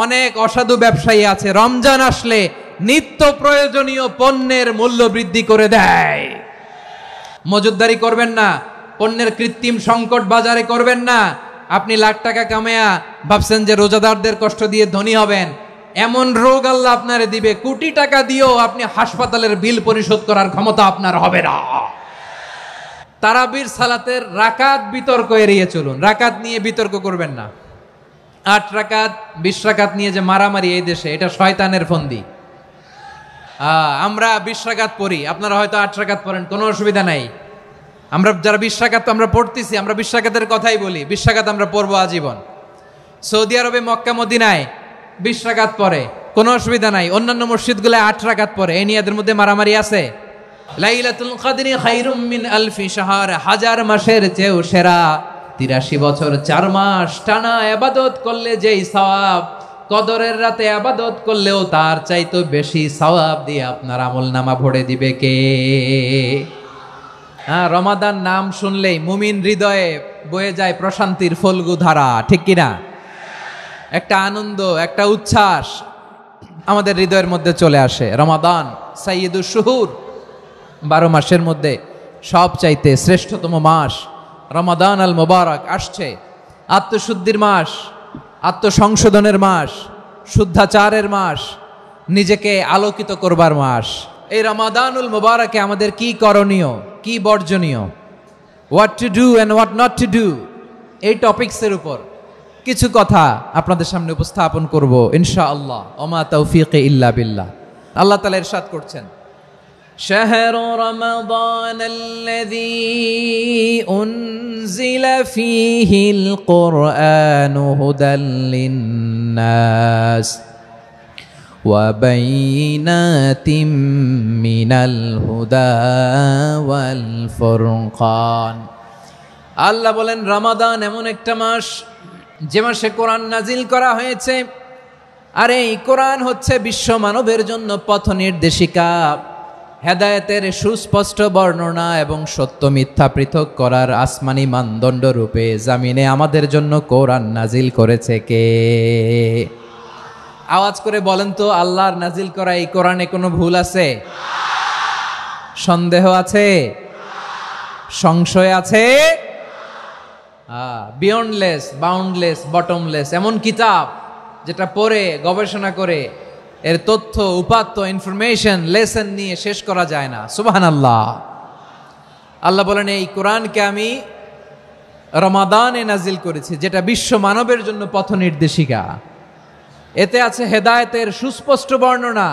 অনেক অসাধু ব্যবসায়ী আছে রমজান আসলে নিত্য প্রয়োজনীয় পণ্যের মূল্য বৃদ্ধি করে দেয়। মজুতদারি করবেন না, পণ্যের কৃত্রিম সংকট বাজারে করবেন না। আপনি লাখ টাকা কামায়া ভাবছেন যে রোজাদারদের কষ্ট দিয়ে ধনী হবেন, এমন রোগ আল্লাহ আপনারে দিবে, কোটি টাকা দিয়েও আপনি হাসপাতালের বিল পরিশোধ করার ক্ষমতা আপনার হবে না। তারাবির সালাতের রাকাত বিতর্ক এড়িয়ে চলুন, রাকাত নিয়ে বিতর্ক করবেন না। 8 রাকাত 20 রাকাত নিয়ে যে মারামারি এই দেশে, এটা শয়তানের ফন্দি। আমরা 20 রাকাত পড়ি, আপনারা হয়তো 8 রাকাত পড়েন, কোনো অসুবিধা নাই। আমরা যারা 20 রাকাত তো আমরা পড়তেছি, আমরা 20 রাকাতের কথাই বলি, 20 রাকাত আমরা পড়বো আজীবন। সৌদি আরবে মক্কা মদিনায় 20 রাকাত পড়ে, কোনো অসুবিধা নাই। অন্যান্য মসজিদগুলো 8 রাকাত পড়ে, এই নিয়ে এদের মধ্যে মারামারি আছে? লাইলাতুল কদরি খায়রুম মিন আলফি শাহর, 1000 মাসের চেয়েও সেরা। 83 বছর 4 মাস টানা ইবাদত করলে যেই সওয়াব, কদরের রাতে ইবাদত করলেও তার চাইতে বেশি সওয়াব দিয়ে আপনার আমলনামা ভরে দিবে কে? রমাদান নাম শুনলেই মুমিন হৃদয়ে বয়ে যায় প্রশান্তির ফল্গু ধারা, ঠিক কিনা? একটা আনন্দ, একটা উচ্ছ্বাস আমাদের হৃদয়ের মধ্যে চলে আসে। রমাদান সাইয়্যিদুশ শুহুর, 12 মাসের মধ্যে সব চাইতে শ্রেষ্ঠতম মাস রমাদান আল মুবারক আসছে। আত্মশুদ্ধির মাস, আত্মসংশোধনের মাস, শুদ্ধাচারের মাস, নিজেকে আলোকিত করবার মাস। এই রমাদানুল মুবারকে আমাদের কি করণীয়, কি বর্জনীয়, what to do and what not to do, এই টপিকসের উপর কিছু কথা আপনাদের সামনে উপস্থাপন করব ইনশাআল্লাহ। ওমা তাওফীকি ইল্লা বিল্লাহ। আল্লাহ তাআলা ইরশাদ করছেন, শাহরু রমাদান আল্লাযী উনজিলা ফীহিল কুরআনু হুদাল লিন্নাস ওয়া বাইনাতিম মিনাল হুদা ওয়াল ফুরকান। আল্লাহ বলেন রমাদান এমন একটা মাস যে মাসে কোরআন নাজিল করা হয়েছে, আর এই কোরআন হচ্ছে বিশ্ব মানবের জন্য পথ নির্দেশিকা, হেদায়েতের সুস্পষ্ট বর্ণনা এবং সত্য মিথ্যা পৃথক করার আসমানি মানদণ্ড রূপে জামিনে আমাদের জন্য কোরআন নাজিল করেছে কে? আওয়াজ করে বলেন তো, আল্লাহর নাজিল করা এই কোরআনে কোনো ভুল আছে? সন্দেহ আছে? সংশয় আছে? বিয়ন্ডলেস, বাউন্ডলেস, বটমলেস, এমন কিতাব যেটা পড়ে গবেষণা করে এর তথ্য উপাত্ত ইনফরমেশন লেসন নিয়ে শেষ করা যায় না। সুবহানাল্লাহ। আল্লাহ বলেন এই কোরআনকে আমি রমাদানে নাজিল করেছি, যেটা বিশ্ব মানবের জন্য পথ নির্দেশিকা। এতে আছে হেদায়েতের সুস্পষ্ট বর্ণনা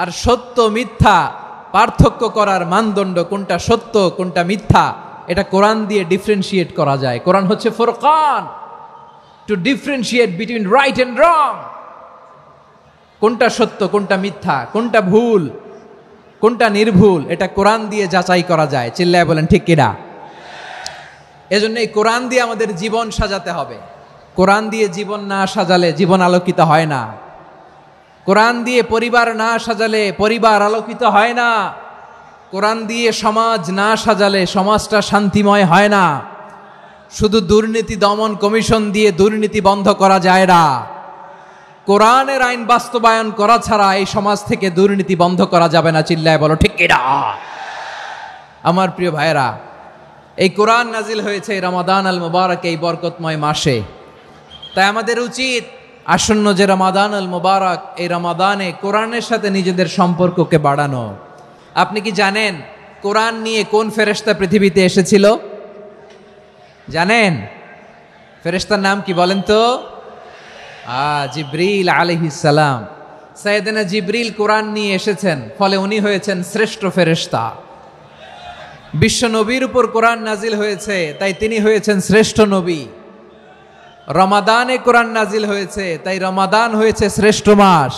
আর সত্য মিথ্যা পার্থক্য করার মানদণ্ড, কোনটা সত্য কোনটা মিথ্যা এটা কোরআন দিয়ে ডিফারেন্সিয়েট করা যায়। কোরআন হচ্ছে ফুরকান, to differentiate between right and wrong. কোনটা সত্য কোনটা মিথ্যা, কোনটা ভুল কোনটা নির্ভুল, এটা কোরআন দিয়ে যাচাই করা যায়। চিল্লায় বলেন ঠিক কিনা? এজন্য এই কোরআন দিয়ে আমাদের জীবন সাজাতে হবে। কোরআন দিয়ে জীবন না সাজালে জীবন আলোকিত হয় না। কোরআন দিয়ে পরিবার না সাজালে পরিবার আলোকিত হয় না। কোরআন দিয়ে সমাজ না সাজালে সমাজটা শান্তিময় হয় না। শুধু দুর্নীতি দমন কমিশন দিয়ে দুর্নীতি বন্ধ করা যায় না। কোরআনের আইন বাস্তবায়ন করা ছাড়া এই সমাজ থেকে দুর্নীতি বন্ধ করা যাবে না। চিল্লায় বলো ঠিক কিনা? আমার প্রিয় ভাইরা, এই কোরআন নাজিল হয়েছে রমাদান আল মুবারক, এই বরকতময় মাসে। তাই আমাদের উচিত আসন্ন যে রমাদান আল মুবারক, এই রমাদানে কোরআনের সাথে নিজেদের সম্পর্ককে বাড়ানো। আপনি কি জানেন কোরআন নিয়ে কোন ফেরেশতা পৃথিবীতে এসেছিল? জানেন ফেরেশতার নাম কি বলেন তো? জিবরিল আলাইহিস সালাম। সাইয়েদনা জিবরিল কোরআন নিয়ে এসেছেন, ফলে উনি হয়েছেন শ্রেষ্ঠ ফেরেশতা। বিশ্ব নবীর উপর কোরআন নাজিল হয়েছে, তাই তিনি হয়েছেন শ্রেষ্ঠ নবী। রমাদানে কোরআন নাজিল হয়েছে, তাই রমাদান হয়েছে শ্রেষ্ঠ মাস।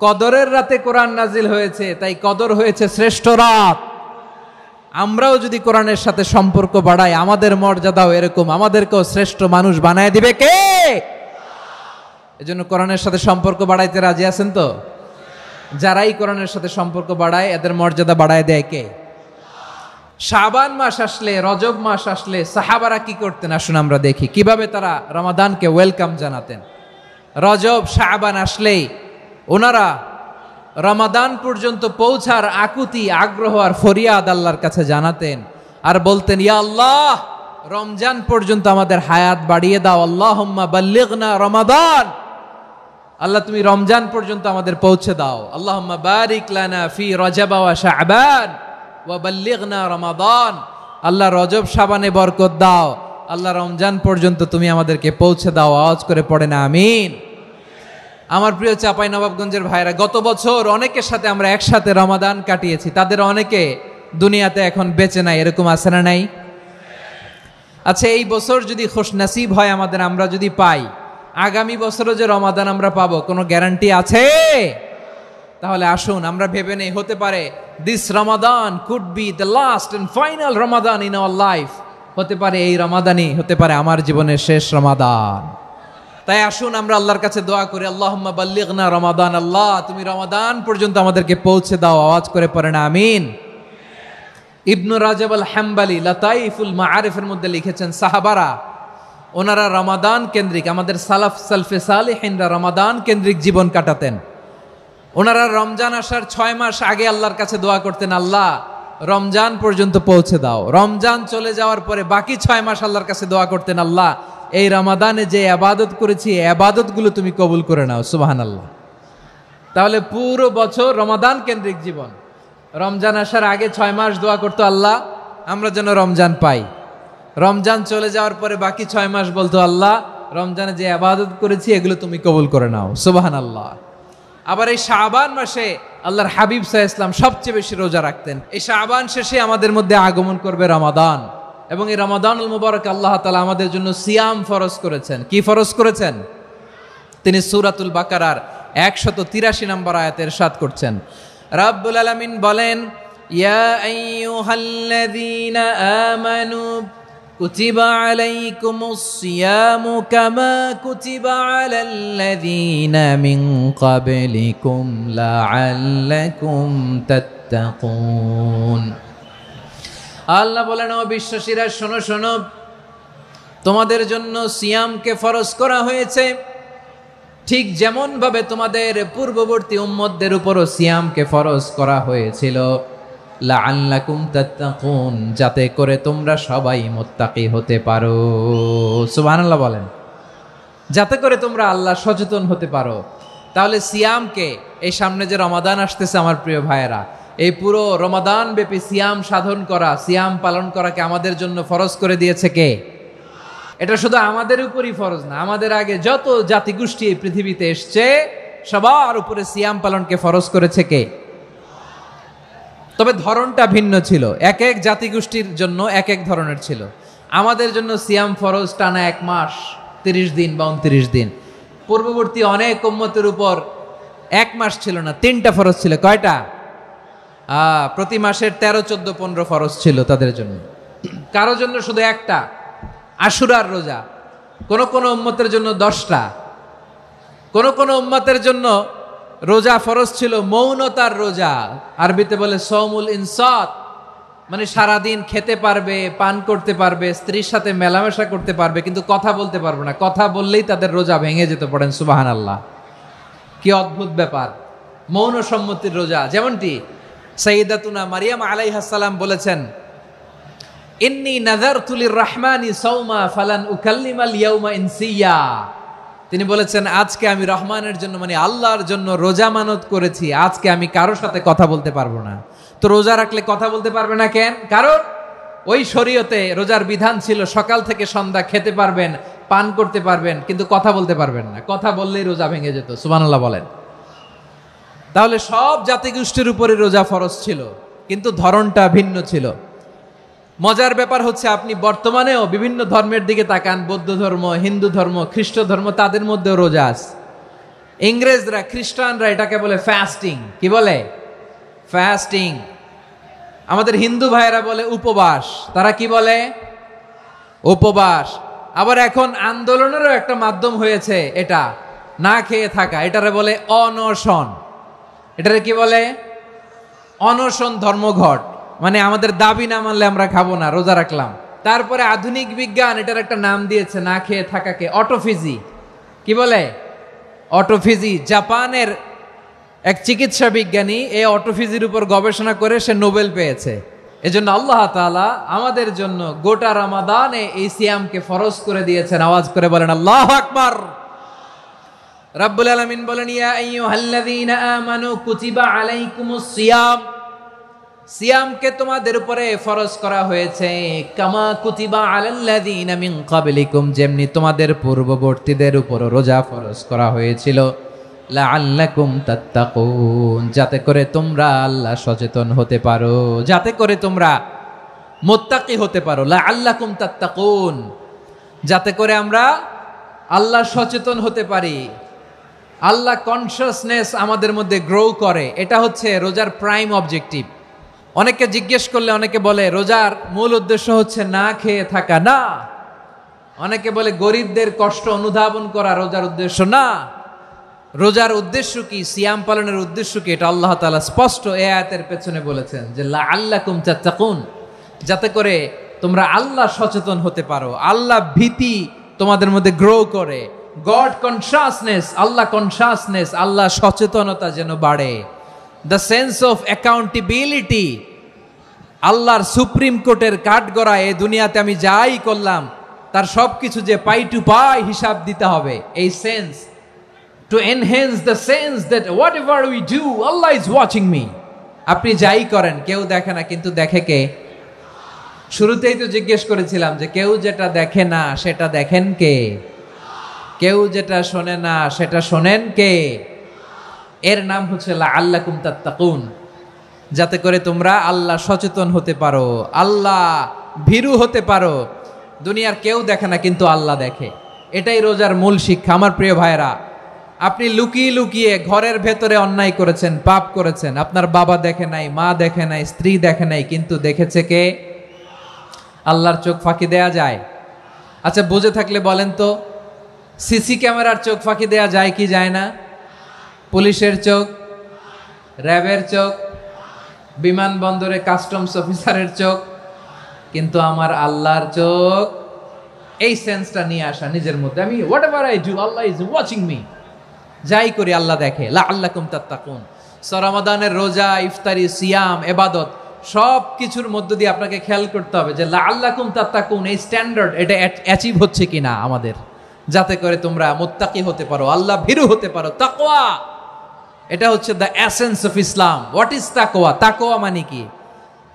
কদরের রাতে কোরআন নাজিল হয়েছে, তাই কদর হয়েছে শ্রেষ্ঠ রাত। আমরাও যদি কোরআনের সাথে সম্পর্ক বাড়াই, আমাদের মর্যাদাও এরকম, আমাদেরকেও শ্রেষ্ঠ মানুষ বানায় দিবে কে? এজন্য কোরআনের সাথে সম্পর্ক বাড়াইতে রাজি আছেন তো? যারাই কোরআনের সাথে সম্পর্ক বাড়ায় এদের মর্যাদা বাড়ায় দেয় কে? শাবান মাস আসলে, রজব মাস আসলে সাহাবারা কি করতেন আসুন আমরা দেখি কিভাবে তারা রমাদানকে ওয়েলকাম জানাতেন। রজব শাবান আসলেই ওনারা রমাদান পর্যন্ত পৌঁছার আকুতি আগ্রহ আর ফরিয়াদ আল্লাহর কাছে জানাতেন আর বলতেন, ইয়া আল্লাহ, রমজান পর্যন্ত আমাদের হায়াত বাড়িয়ে দাও। আল্লাহুম্মা বাল্লিগনা রমাদান, আল্লাহ তুমি রমজান পর্যন্ত আমাদের পৌঁছে দাও। আল্লাহুম্মা বারিক লানা ফি রজব ওয়া শাবান ওয়া বাল্লিগনা রমাদান, আল্লাহ রজব শাবানে বরকত দাও, আল্লাহ রমজান পর্যন্ত তুমি আমাদেরকে পৌঁছে দাও। আওয়াজ করে পড়েন আমিন। আমার প্রিয় চাঁপাইনবাবগঞ্জের ভাইরা, গত বছর অনেকের সাথে আমরা একসাথে রমাদান কাটিয়েছি, তাদের অনেকে দুনিয়াতে এখন বেঁচে নাই, এরকম আছে না নাই? আচ্ছা, এই বছর যদি খুশনসিব হয় আমাদের, আমরা যদি পাই, আগামী বছরও যে রমাদান আমরা পাবো কোনো গ্যারান্টি আছে? তাহলে আসুন আমরা ভেবে নেই, হতে পারে this Ramadan could be the last and final Ramadan in our life. হতে পারে এই রমাদানই হতে পারে আমার জীবনের শেষ রমাদান। তাই আসুন আমরা আল্লাহর কাছে দোয়া করি, আল্লাহুম্মা বাল্লিগনা রমাদান, আল্লাহ তুমি রমাদান পর্যন্ত আমাদেরকে পৌঁছে দাও। আওয়াজ করে পড়েন আমিন। ইবনু রাজব আল হাম্বালি লাতাইফুল মাআরিফের মধ্যে লিখেছেন, সাহাবারা ওনারা রমাদান কেন্দ্রিক, আমাদের সালাফ সালফে সালেহিনরা রমাদান কেন্দ্রিক জীবন কাটাতেন। ওনারা রমজান আসার 6 মাস আগে আল্লাহর কাছে দোয়া করতেন, আল্লাহ রমজান পর্যন্ত পৌঁছে দাও। রমজান চলে যাওয়ার পরে বাকি 6 মাস আল্লাহর কাছে দোয়া করতেন, আল্লাহ এই রমাদানে যে ইবাদত করেছি ইবাদতগুলো তুমি কবুল করে নাও। সুবহানাল্লাহ। তাহলে পুরো বছর রমাদান কেন্দ্রিক জীবন। রমজান আসার আগে 6 মাস দোয়া করতো, আল্লাহ আমরা যেন রমজান পাই। রমজান চলে যাওয়ার পরে বাকি 6 মাস বলতো, আল্লাহ রমজানে যে ইবাদত করেছি এগুলো তুমি কবুল করে নাও। সুবহানাল্লাহ। আবার এই শাবান মাসে আল্লাহর হাবিব সাল্লাল্লাহু আলাইহি ওয়াসাল্লাম সবচেয়ে বেশি রোজা রাখতেন। এই শাবান শেষে আমাদের মধ্যে আগমন করবে রমাদান, এবং এই রমাদানুল মুবারক আল্লাহ তাআলা আমাদের জন্য সিয়াম ফরজ করেছেন। কি ফরজ করেছেন? তিনি সূরাতুল বাকারার 183 নম্বর আয়াতে ইরশাদ করছেন, রাব্বুল আলামিন বলেন, ইয়া আইয়ুহাল্লাযীনা আমানু কুতিবা আলাইকুমুস সিয়ামু কামা কুতিবা আলাল্লাযীনা মিন ক্বাবলিকুম লাআল্লাকুম তাত্তাকুন। আল্লাহ বলেন, ও বিশ্বাসীরা শোনো শোনো, তোমাদের জন্য সিয়ামকে ফরজ করা হয়েছে, ঠিক যেমন ভাবে তোমাদের পূর্ববর্তী উম্মতদের উপরও সিয়ামকে ফরজ করা হয়েছিল, লাআল্লাকুম তাত্তাকুন, যাতে করে তোমরা সবাই মুত্তাকি হতে পারো। সুবহানাল্লাহ বলেন, যাতে করে তোমরা আল্লাহ সচেতন হতে পারো। তাহলে সিয়ামকে, এই সামনে যে রমাদান আসতেছে আমার প্রিয় ভাইয়েরা, এই পুরো রমাদান ব্যাপী সিয়াম সাধন করা, সিয়াম পালন করাকে আমাদের জন্য ফরজ করে দিয়েছে কে? এটা শুধু আমাদের উপরই ফরজ না, আমাদের আগে যত জাতিগোষ্ঠী এই পৃথিবীতে এসছে সবার উপরে সিয়াম পালনকে ফরজ করেছে কে? তবে ধরনটা ভিন্ন ছিল, এক এক জাতিগোষ্ঠীর জন্য এক এক ধরনের ছিল। আমাদের জন্য সিয়াম ফরজ টানা 1 মাস 30 দিন বা 29 দিন। পূর্ববর্তী অনেক উম্মতের উপর 1 মাস ছিল না, 3টা ফরজ ছিল। কয়টা? প্রতি মাসের 13, 14, 15 ফরজ ছিল তাদের জন্য। কারো জন্য শুধু একটা, আশুরার রোজা। কোন কোন উম্মতের জন্য 10টা। কোন কোন উম্মতের জন্য রোজা ফরজ ছিল মৌনতার রোজা, আরবিতে বলে সৌমুল ইনসাত, মানে সারাদিন খেতে পারবে, পান করতে পারবে, স্ত্রীর সাথে মেলামেশা করতে পারবে, কিন্তু কথা বলতে পারবে না। কথা বললেই তাদের রোজা ভেঙে যেত। পড়েন সুবহানাল্লাহ। কি অদ্ভুত ব্যাপার, মৌন সম্মতির রোজা। যেমনটি সাইয়্যিদাতুনা মারিয়াম আলাইহিস সালাম বলেছেন, ইন্নী নাযারতু লির-রাহমানি সাওমা ফালান উকাল্লিমাল ইয়াওমা ইনসিয়া। তিনি বলেছেন, আজকে আমি রহমানের জন্য, মানে আল্লাহর জন্য রোজা মানত করেছি, আজকে আমি কারোর সাথে কথা বলতে পারবো না। তো রোজা রাখলে কথা বলতে পারবে না কেন? কারণ ওই শরীয়তে রোজার বিধান ছিল সকাল থেকে সন্ধ্যা খেতে পারবেন, পান করতে পারবেন, কিন্তু কথা বলতে পারবেন না। কথা বললেই রোজা ভেঙে যেত। সুবহানাল্লাহ বলেন। তাহলে সব জাতিগোষ্ঠীর উপরে রোজা ফরজ ছিল, কিন্তু ধরনটা ভিন্ন ছিল। মজার ব্যাপার হচ্ছে, আপনি বর্তমানেও বিভিন্ন ধর্মের দিকে তাকান, বৌদ্ধ ধর্ম, হিন্দু ধর্ম, খ্রিস্ট ধর্ম, তাদের মধ্যেও রোজা আছে। ইংরেজরা, খ্রিস্টানরা এটাকে বলে ফাস্টিং। কি বলে? ফাস্টিং। আমাদের হিন্দু ভাইয়েরা বলে উপবাস। তারা কি বলে? উপবাস। আবার এখন আন্দোলনেরও একটা মাধ্যম হয়েছে এটা, না খেয়ে থাকা। এটারে বলে অনশন। এটারে কি বলে? অনশন ধর্মঘট। মানে আমাদের দাবি না মানলে আমরা খাবো না, রোজা রাখলাম। তারপরে আধুনিক বিজ্ঞান এটার একটা নাম দিয়েছে না খেয়ে থাকাকে, অটোফিজি। কি বলে? অটোফিজি, জাপানের এক চিকিৎসা বিজ্ঞানী এই অটোফিজির উপর গবেষণা করে সে নোবেল পেয়েছে। এজন্য আল্লাহ তাআলা আমাদের জন্য গোটা রমাদানে এই সিয়ামকে ফরজ করে দিয়েছেন। আওয়াজ করে বলেন আল্লাহু আকবার। রাব্বুল আলামিন বলেন, ইয়া আইয়ুহাল্লাযীনা আমানু কুতিবা আলাইকুমুস সিয়াম, সিয়ামকে তোমাদের উপরে ফরজ করা হয়েছে, কামা কুতিবা আলাল্লাযীনা মিন ক্বাবলিকুম, যেমনি তোমাদের পূর্ববর্তীদের উপর রোজা ফরজ করা হয়েছিল, লাআল্লাকুম তাত্তাকুন, যাতে করে তোমরা আল্লাহ সচেতন হতে পারো, যাতে করে তোমরা মুত্তাকি হতে পারো। লাআল্লাকুম তাত্তাকুন, যাতে করে আমরা আল্লাহ সচেতন হতে পারি, আল্লাহ কনসিয়াসনেস আমাদের মধ্যে গ্রো করে। এটা হচ্ছে রোজার প্রাইম অবজেক্টিভ। অনেকে জিজ্ঞেস করলে অনেকে বলে রোজার মূল উদ্দেশ্য হচ্ছে না খেয়ে থাকা। না। অনেকে বলে গরিবদের কষ্ট অনুধাবন করা রোজার উদ্দেশ্য। না। রোজার উদ্দেশ্য কি, সিয়াম পালনের উদ্দেশ্য কি, এটা আল্লাহ তাআলা স্পষ্ট এই আয়াতের পেছনে বলেছেন যে লাআল্লাকুম তাত্তাকুন, যাতে করে তোমরা আল্লাহ সচেতন হতে পারো, আল্লাহ ভীতি তোমাদের মধ্যে গ্রো করে, গড কনসিয়াসনেস, আল্লাহ কনসিয়াসনেস, আল্লাহ সচেতনতা যেন বাড়ে, দ্য সেন্স অফ অ্যাকাউন্টেবিলিটি, আল্লাহর সুপ্রিম কোর্টের কাঠগড়া এই দুনিয়াতে আমি যাই করলাম তার সবকিছু যে পাই টু পাই হিসাব দিতে হবে, এই sense, to enhance the sense that what ever we do Allah is watching me. আপনি যাই করেন কেউ দেখে না, কিন্তু দেখে কে? শুরুতেই তো জিজ্ঞেস করেছিলাম যে কেউ যেটা দেখে না সেটা দেখেন কে? কেউ যেটা শোনে না সেটা শোনেন কে? এর নাম হচ্ছে লাআল্লাকুম তাত্তাকুন, যাতে করে তোমরা আল্লাহ সচেতন হতে পারো, আল্লাহ ভীরু হতে পারো। দুনিয়ার কেউ দেখে না, কিন্তু আল্লাহ দেখে। এটাই রোজার মূল শিক্ষা। আমার প্রিয় ভাইরা, আপনি লুকিয়ে লুকিয়ে ঘরের ভেতরে অন্যায় করেছেন, পাপ করেছেন, আপনার বাবা দেখে নাই, মা দেখে নাই, স্ত্রী দেখে নাই, কিন্তু দেখেছে কে? আল্লাহর চোখ ফাঁকি দেয়া যায়? আচ্ছা, বুঝে থাকলে বলেন তো, সিসি ক্যামেরার চোখ ফাঁকি দেয়া যায় কি যায় না? পুলিশের চোখ, র্যাবের চোখ, বিমানবন্দরে কাস্টমস অফিসারের চোখ, কিন্তু আমার আল্লাহর চোখ। এই সেন্সটা নিয়ে আসা নিজের মধ্যে, আমি what ever I do Allah is watching me, যাই করি আল্লাহ দেখে। লাআল্লাকুম তাত্তাকুন। রমাদানের রোজা, ইফতারি, সিয়াম, ইবাদত সব কিছুর মধ্য দিয়ে আপনাকে খেয়াল করতে হবে যে লাআল্লাকুম তাত্তাকুন এই স্ট্যান্ডার্ড এটা অ্যাচিভ হচ্ছে কিনা আমাদের, যাতে করে তোমরা মুত্তাকি হতে পারো, আল্লাহ ভীরু হতে পারো। তাকওয়া, এটা হচ্ছে the essence of Islam. What is তাকওয়া? তাকওয়া মানে কি?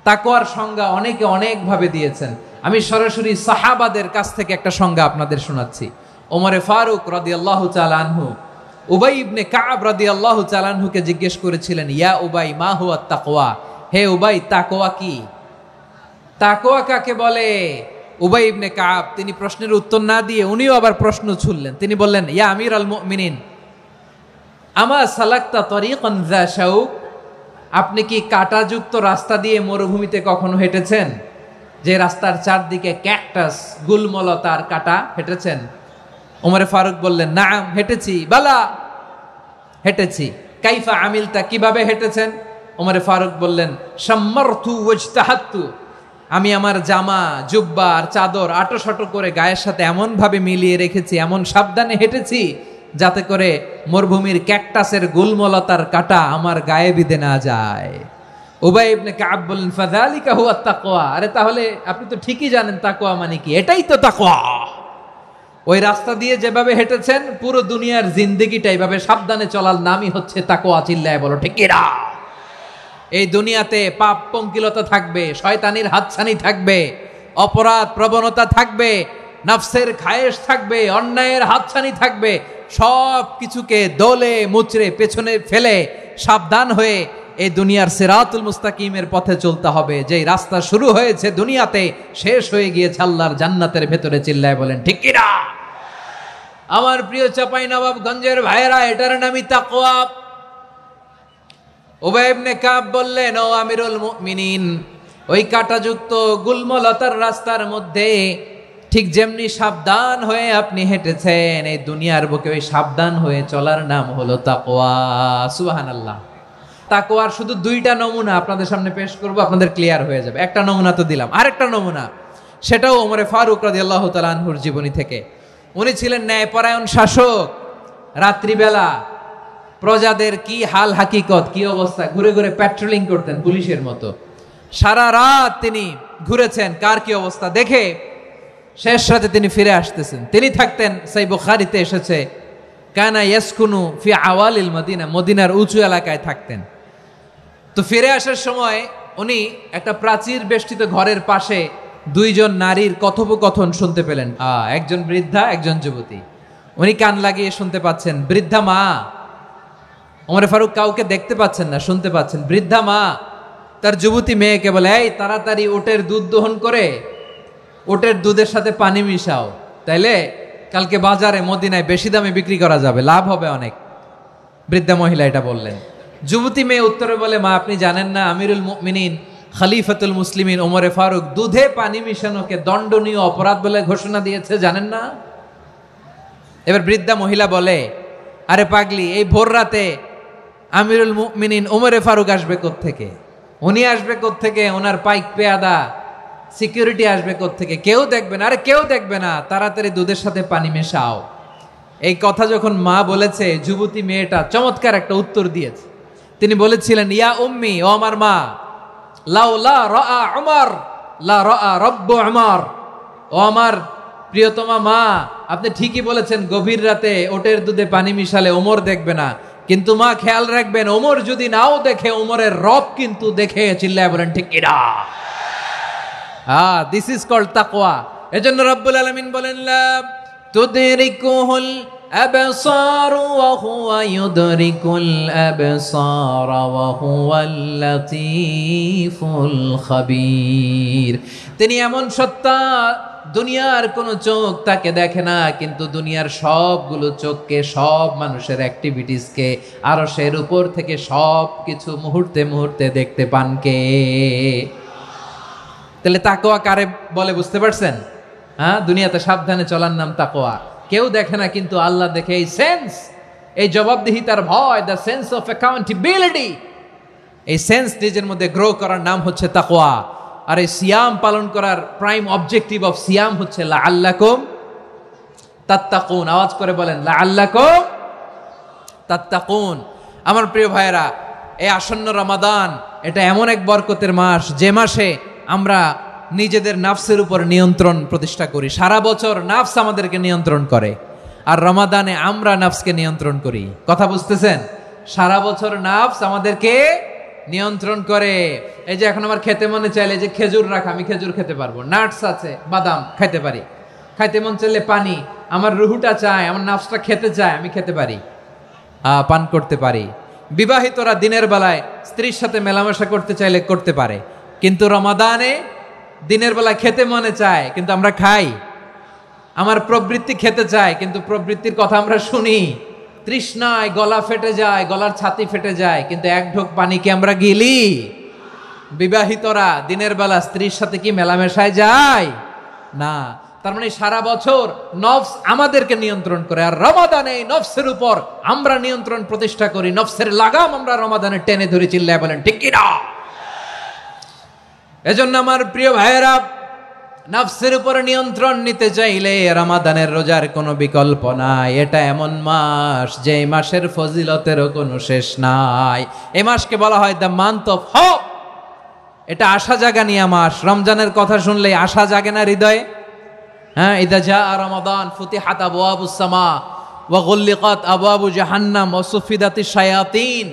তাকওয়ার সংজ্ঞা অনেকে অনেকভাবে দিয়েছেন। আমি সরাসরি সাহাবাদের কাছ থেকে একটা সংজ্ঞা আপনাদের শোনাচ্ছি। ওমরে ফারুক রাদিয়াল্লাহু তাআলা আনহু উবাই ইবনে কাব রাদিয়াল্লাহু তাআলা আনহুকে জিজ্ঞেস করেছিলেন, ইয়া উবাই মা হুয়া তাকওয়া, হে উবাই তাকওয়া কি? তাকওয়া কাকে বলে? উবাই ইবনে কাব তিনি প্রশ্নের উত্তর না দিয়ে উনিও আবার প্রশ্ন ছুড়লেন। তিনি বললেন, ইয়া আমিরাল মুমিনিন, আমা সালাকতা তরিকান যা শাউক, আপনি কি কাঁটাযুক্ত রাস্তা দিয়ে মরুভূমিতে কখনো হেঁটেছেন? যে রাস্তার চারদিকে ক্যাকটাস, গুলমলতার কাঁটা, হেঁটেছেন? ওমরে ফারুক বললেন, নাম, হেঁটেছি। বালা, হেঁটেছি। কাইফা আমিলতা, কিভাবে হেঁটেছেন? ওমরে ফারুক বললেন, শাম্মারতু ওয়াজতাহাতু, আমি আমার জামা, জুব্বা আর চাদর আটোসাটো করে গায়ের সাথে এমন ভাবে মিলিয়ে রেখেছি, এমন সাবধানে হেঁটেছি যাতে করে মরুভূমির ক্যাকটাসের গুলমলতার কাঁটা আমার গায়ে বিঁধে না যায়। উবাই ইবনে কাব বললেন, ফাযালিকা হুয়া তাকওয়া, আরে তাহলে আপনি তো ঠিকই জানেন তাকওয়া মানে কি, এটাই তো তাকওয়া। ওই রাস্তা দিয়ে যেভাবে হেঁটেছেন পুরো দুনিয়ার জিন্দেগিটা এইভাবে সাবধানে চলার নামই হচ্ছে তাকওয়া। চিল্লায় বলো ঠিক কিনা? এই দুনিয়াতে পাপ পঙ্কিলতা থাকবে, শয়তানির হাতছানি থাকবে, অপরাধ প্রবণতা থাকবে, নফসের খায়েশ থাকবে, অন্যায়ের হাতছানি থাকবে। সব কিছুকে দোলে মুচড়ে পেছনে ফেলে সাবধান হয়ে এই দুনিয়ার সিরাতুল মুস্তাকিমের পথে চলতে হবে। যেই রাস্তা শুরু হয়েছে দুনিয়াতে, শেষ হয়ে গিয়েছে আল্লাহর জান্নাতের ভেতরে। চিল্লায় বলেন ঠিক কিনা? আমার প্রিয় চাঁপাইনবাবগঞ্জের ভাইয়েরা, এটার নামই তাকওয়া। উবাই ইবনে কাব বললেন, ও আমিরুল মুমিনিন, ওই কাঁটাযুক্ত গুলমলতার রাস্তার মধ্যে ঠিক যেমনি সাবধান হয়ে আপনি হেঁটেছেন, এই দুনিয়ার বুকে ওই সাবধান হয়ে চলার নাম হলো তাকওয়া। সুবহানাল্লাহ। তাকওয়ার শুধু দুইটা নমুনা আপনাদের সামনে পেশ করব, আপনাদের ক্লিয়ার হয়ে যাবে। একটা নমুনা তো দিলাম, আরেকটা নমুনা, সেটাও ওমরে ফারুক রাদিয়াল্লাহু তাআলা আনহুর জীবনী থেকে। উনি ছিলেন ন্যায়পরায়ণ শাসক, রাত্রিবেলা প্রজাদের কি হাল হাকিকত, কি অবস্থা, ঘুরে ঘুরে প্যাট্রোলিং করতেন পুলিশের মতো। সারা রাত তিনি ঘুরেছেন কার কি অবস্থা দেখে শেষ রাতে তিনি ফিরে আসতেছেন। তিনি থাকতেন, সেই বুখারীতে এসেছে, কানা ইয়াসকুনু ফি আওয়ালিল মদিনা, মদিনার উঁচু এলাকায় থাকতেন। তো ফিরে আসার সময় উনি একটা প্রাচীর বেষ্টিত ঘরের পাশে দুইজন নারীর কথোপকথন শুনতে পেলেন। একজন বৃদ্ধা, একজন যুবতী। উনি কান লাগিয়ে শুনতে পাচ্ছেন। বৃদ্ধা মা, ওমর ফারুক কাউকে দেখতে পাচ্ছেন না, শুনতে পাচ্ছেন। বৃদ্ধা মা তার যুবতী মেয়েকে বলে, এই তাড়াতাড়ি ওটের দুধ দহন করে ওটের দুধের সাথে পানি মিশাও, তাইলে কালকে বাজারে মদিনায় বেশি দামে বিক্রি করা যাবে, লাভ হবে অনেক। বৃদ্ধা মহিলা এটা বললেন। যুবতী মেয়ে উত্তরে বলে, মা আপনি জানেন না আমিরুল মুমিনিন খলিফাতুল মুসলিমিন ওমরে ফারুক দুধে পানি মিশানোকে দণ্ডনীয় অপরাধ বলে ঘোষণা দিয়েছে, জানেন না? এবার বৃদ্ধা মহিলা বলে, আরে পাগলি, এই ভোর রাতে আমিরুল মুমিনিন ওমরে ফারুক আসবে কোত্থেকে? উনি আসবে কোত্থেকে? ওনার পাইক পেয়াদা সিকিউরিটি আসবে কোত্থেকে? কেউ দেখবে না। আরে কেউ দেখবে না, তাড়াতাড়ি দুধের সাথে পানি মেশাও। এই কথা যখন মা বলেছে, যুবতী মেয়েটা চমৎকার একটা উত্তর দিয়েছে। তিনি বলেছিলেন, ইয়া উম্মি, ও আমার মা, লাউলা রাআ উমর লা রাআ রব্বু উমর। ও আমার প্রিয়তমা মা, আপনি ঠিকই বলেছেন, গভীর রাতে ওটের দুধে পানি মিশালে ওমর দেখবে না, কিন্তু মা খেয়াল রাখবেন, ওমর যদি নাও দেখে, ওমরের রব কিন্তু দেখে। চিল্লায় বলেন ঠিক কিনা? দিস ইজ কল্ড তাকওয়া। এজন্য রব্বুল আলামিন বলেন, লা তুদরিকুহুল আবসার ওয়া হুয়া ইউদরিকুল আবসার ওয়া হুয়াল লাতীফুল খাবীর। তিনি এমন সত্তা, দুনিয়ার কোন চোখ তাকে দেখে না, কিন্তু দুনিয়ার সবগুলো চোখকে, সব মানুষের অ্যাক্টিভিটিসকে আরশের উপর থেকে সব কিছু মুহূর্তে মুহূর্তে দেখতে পান কে? তাহলে তাকওয়া কারে বলে বুঝতে পারছেন? দুনিয়াতে সাবধানে চলার নাম তাকওয়া। কেউ দেখে না, কিন্তু আল্লাহ দেখে। এই সেন্স, এই জবাবদিহিতার ভয়, দ্য সেন্স অফ অ্যাকাউন্টেবিলিটি, এই সেন্স নিজের মধ্যে গ্রো করার নাম হচ্ছে তাকওয়া। আর এই সিয়াম পালন করার প্রাইম অবজেক্টিভ অফ সিয়াম হচ্ছে লাআল্লাকুম তাত্তাকুন। আওয়াজ করে বলেন, লাআল্লাকুম তাত্তাকুন। আমার প্রিয় ভাইয়েরা, এই আসন্ন রমাদান, এটা এমন এক বরকতের মাস, যে মাসে আমরা নিজেদের নাফসের উপর নিয়ন্ত্রণ প্রতিষ্ঠা করি। সারা বছর নাফস আমাদেরকে নিয়ন্ত্রণ করে, আর রমাদানে আমরা নাফসকে নিয়ন্ত্রণ করি। কথা বুঝতেছেন? সারা বছর নাফস আমাদেরকে নিয়ন্ত্রণ করে। এই যে এখন আমার খেতে মনে চাইলে যে খেজুর রাখা, আমি খেজুর খেতে পারবো। নাটস আছে, বাদাম খাইতে পারি। খাইতে মন চাইলে পানি, আমার রুহুটা চায়, আমার নাফসটা খেতে চায়, আমি খেতে পারি, পান করতে পারি। বিবাহিতরা দিনের বেলায় স্ত্রীর সাথে মেলামেশা করতে চাইলে করতে পারে, কিন্তু রমাদানে দিনের বেলায় খেতে মনে চায়, কিন্তু আমরা খাই। আমার প্রবৃত্তি খেতে চায়, কিন্তু প্রবৃত্তির কথা আমরা শুনি। তৃষ্ণায় গলা ফেটে যায়, গলার ছাতি ফেটে যায়, কিন্তু এক ঢোক পানিকে আমরা গিলি। বিবাহিতরা দিনের বেলা স্ত্রীর সাথে কি মেলামেশায় যায় না? তার মানে সারা বছর নফস আমাদেরকে নিয়ন্ত্রণ করে, আর রমাদানে নফসের উপর আমরা নিয়ন্ত্রণ প্রতিষ্ঠা করি। নফসের লাগাম আমরা রমাদানে টেনে ধরে। চিল্লায় বলেন ঠিক কি না? এজন্য আমার প্রিয় ভাইয়েরা, নফসের উপর নিয়ন্ত্রণ নিতে চাইলে রমাদানের রোজার কোনো বিকল্প নাই। এটা এমন মাস, যে মাসের ফজিলতেরও কোনো শেষ নাই। এই মাসকে বলা হয় দ্য মান্থ অফ হোপ। এটা আশা জাগানিয়া মাস। রমজানের কথা শুনলে আশা জাগে না হৃদয়ে? হ্যাঁ, ইদা জাআ রমাদান ফুতিহাত আবওয়াবুস সামা ওয়া গুল্লিকাত আবওয়াবু জাহান্নাম ওয়া সুফিদাতিশ শায়াতিন।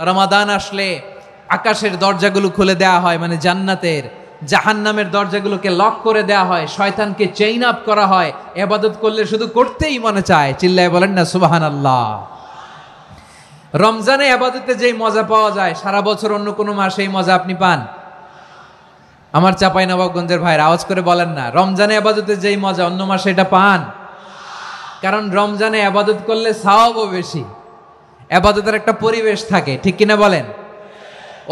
রমাদান আসলে আকাশের দরজাগুলো খুলে দেওয়া হয়, মানে জান্নাতের। জাহান্নামের দরজাগুলোকে লক করে দেওয়া হয়, শয়তানকে চেইন আপ করা হয়। ইবাদত করলে শুধু করতেই মনে চায়। চিল্লায় বলেন না সুবহানাল্লাহ। রমজানে ইবাদতে যেই মজা পাওয়া যায়, সারা বছর অন্য কোনো মাসে এই মজা আপনি পান? আমার চাঁপাইনবাবগঞ্জের ভাইরা আওয়াজ করে বলেন না, রমজানে ইবাদতে যেই মজা অন্য মাসে এটা পান? কারণ রমজানে ইবাদত করলে সওয়াবও বেশি, ইবাদতের একটা পরিবেশ থাকে, ঠিক কিনা বলেন?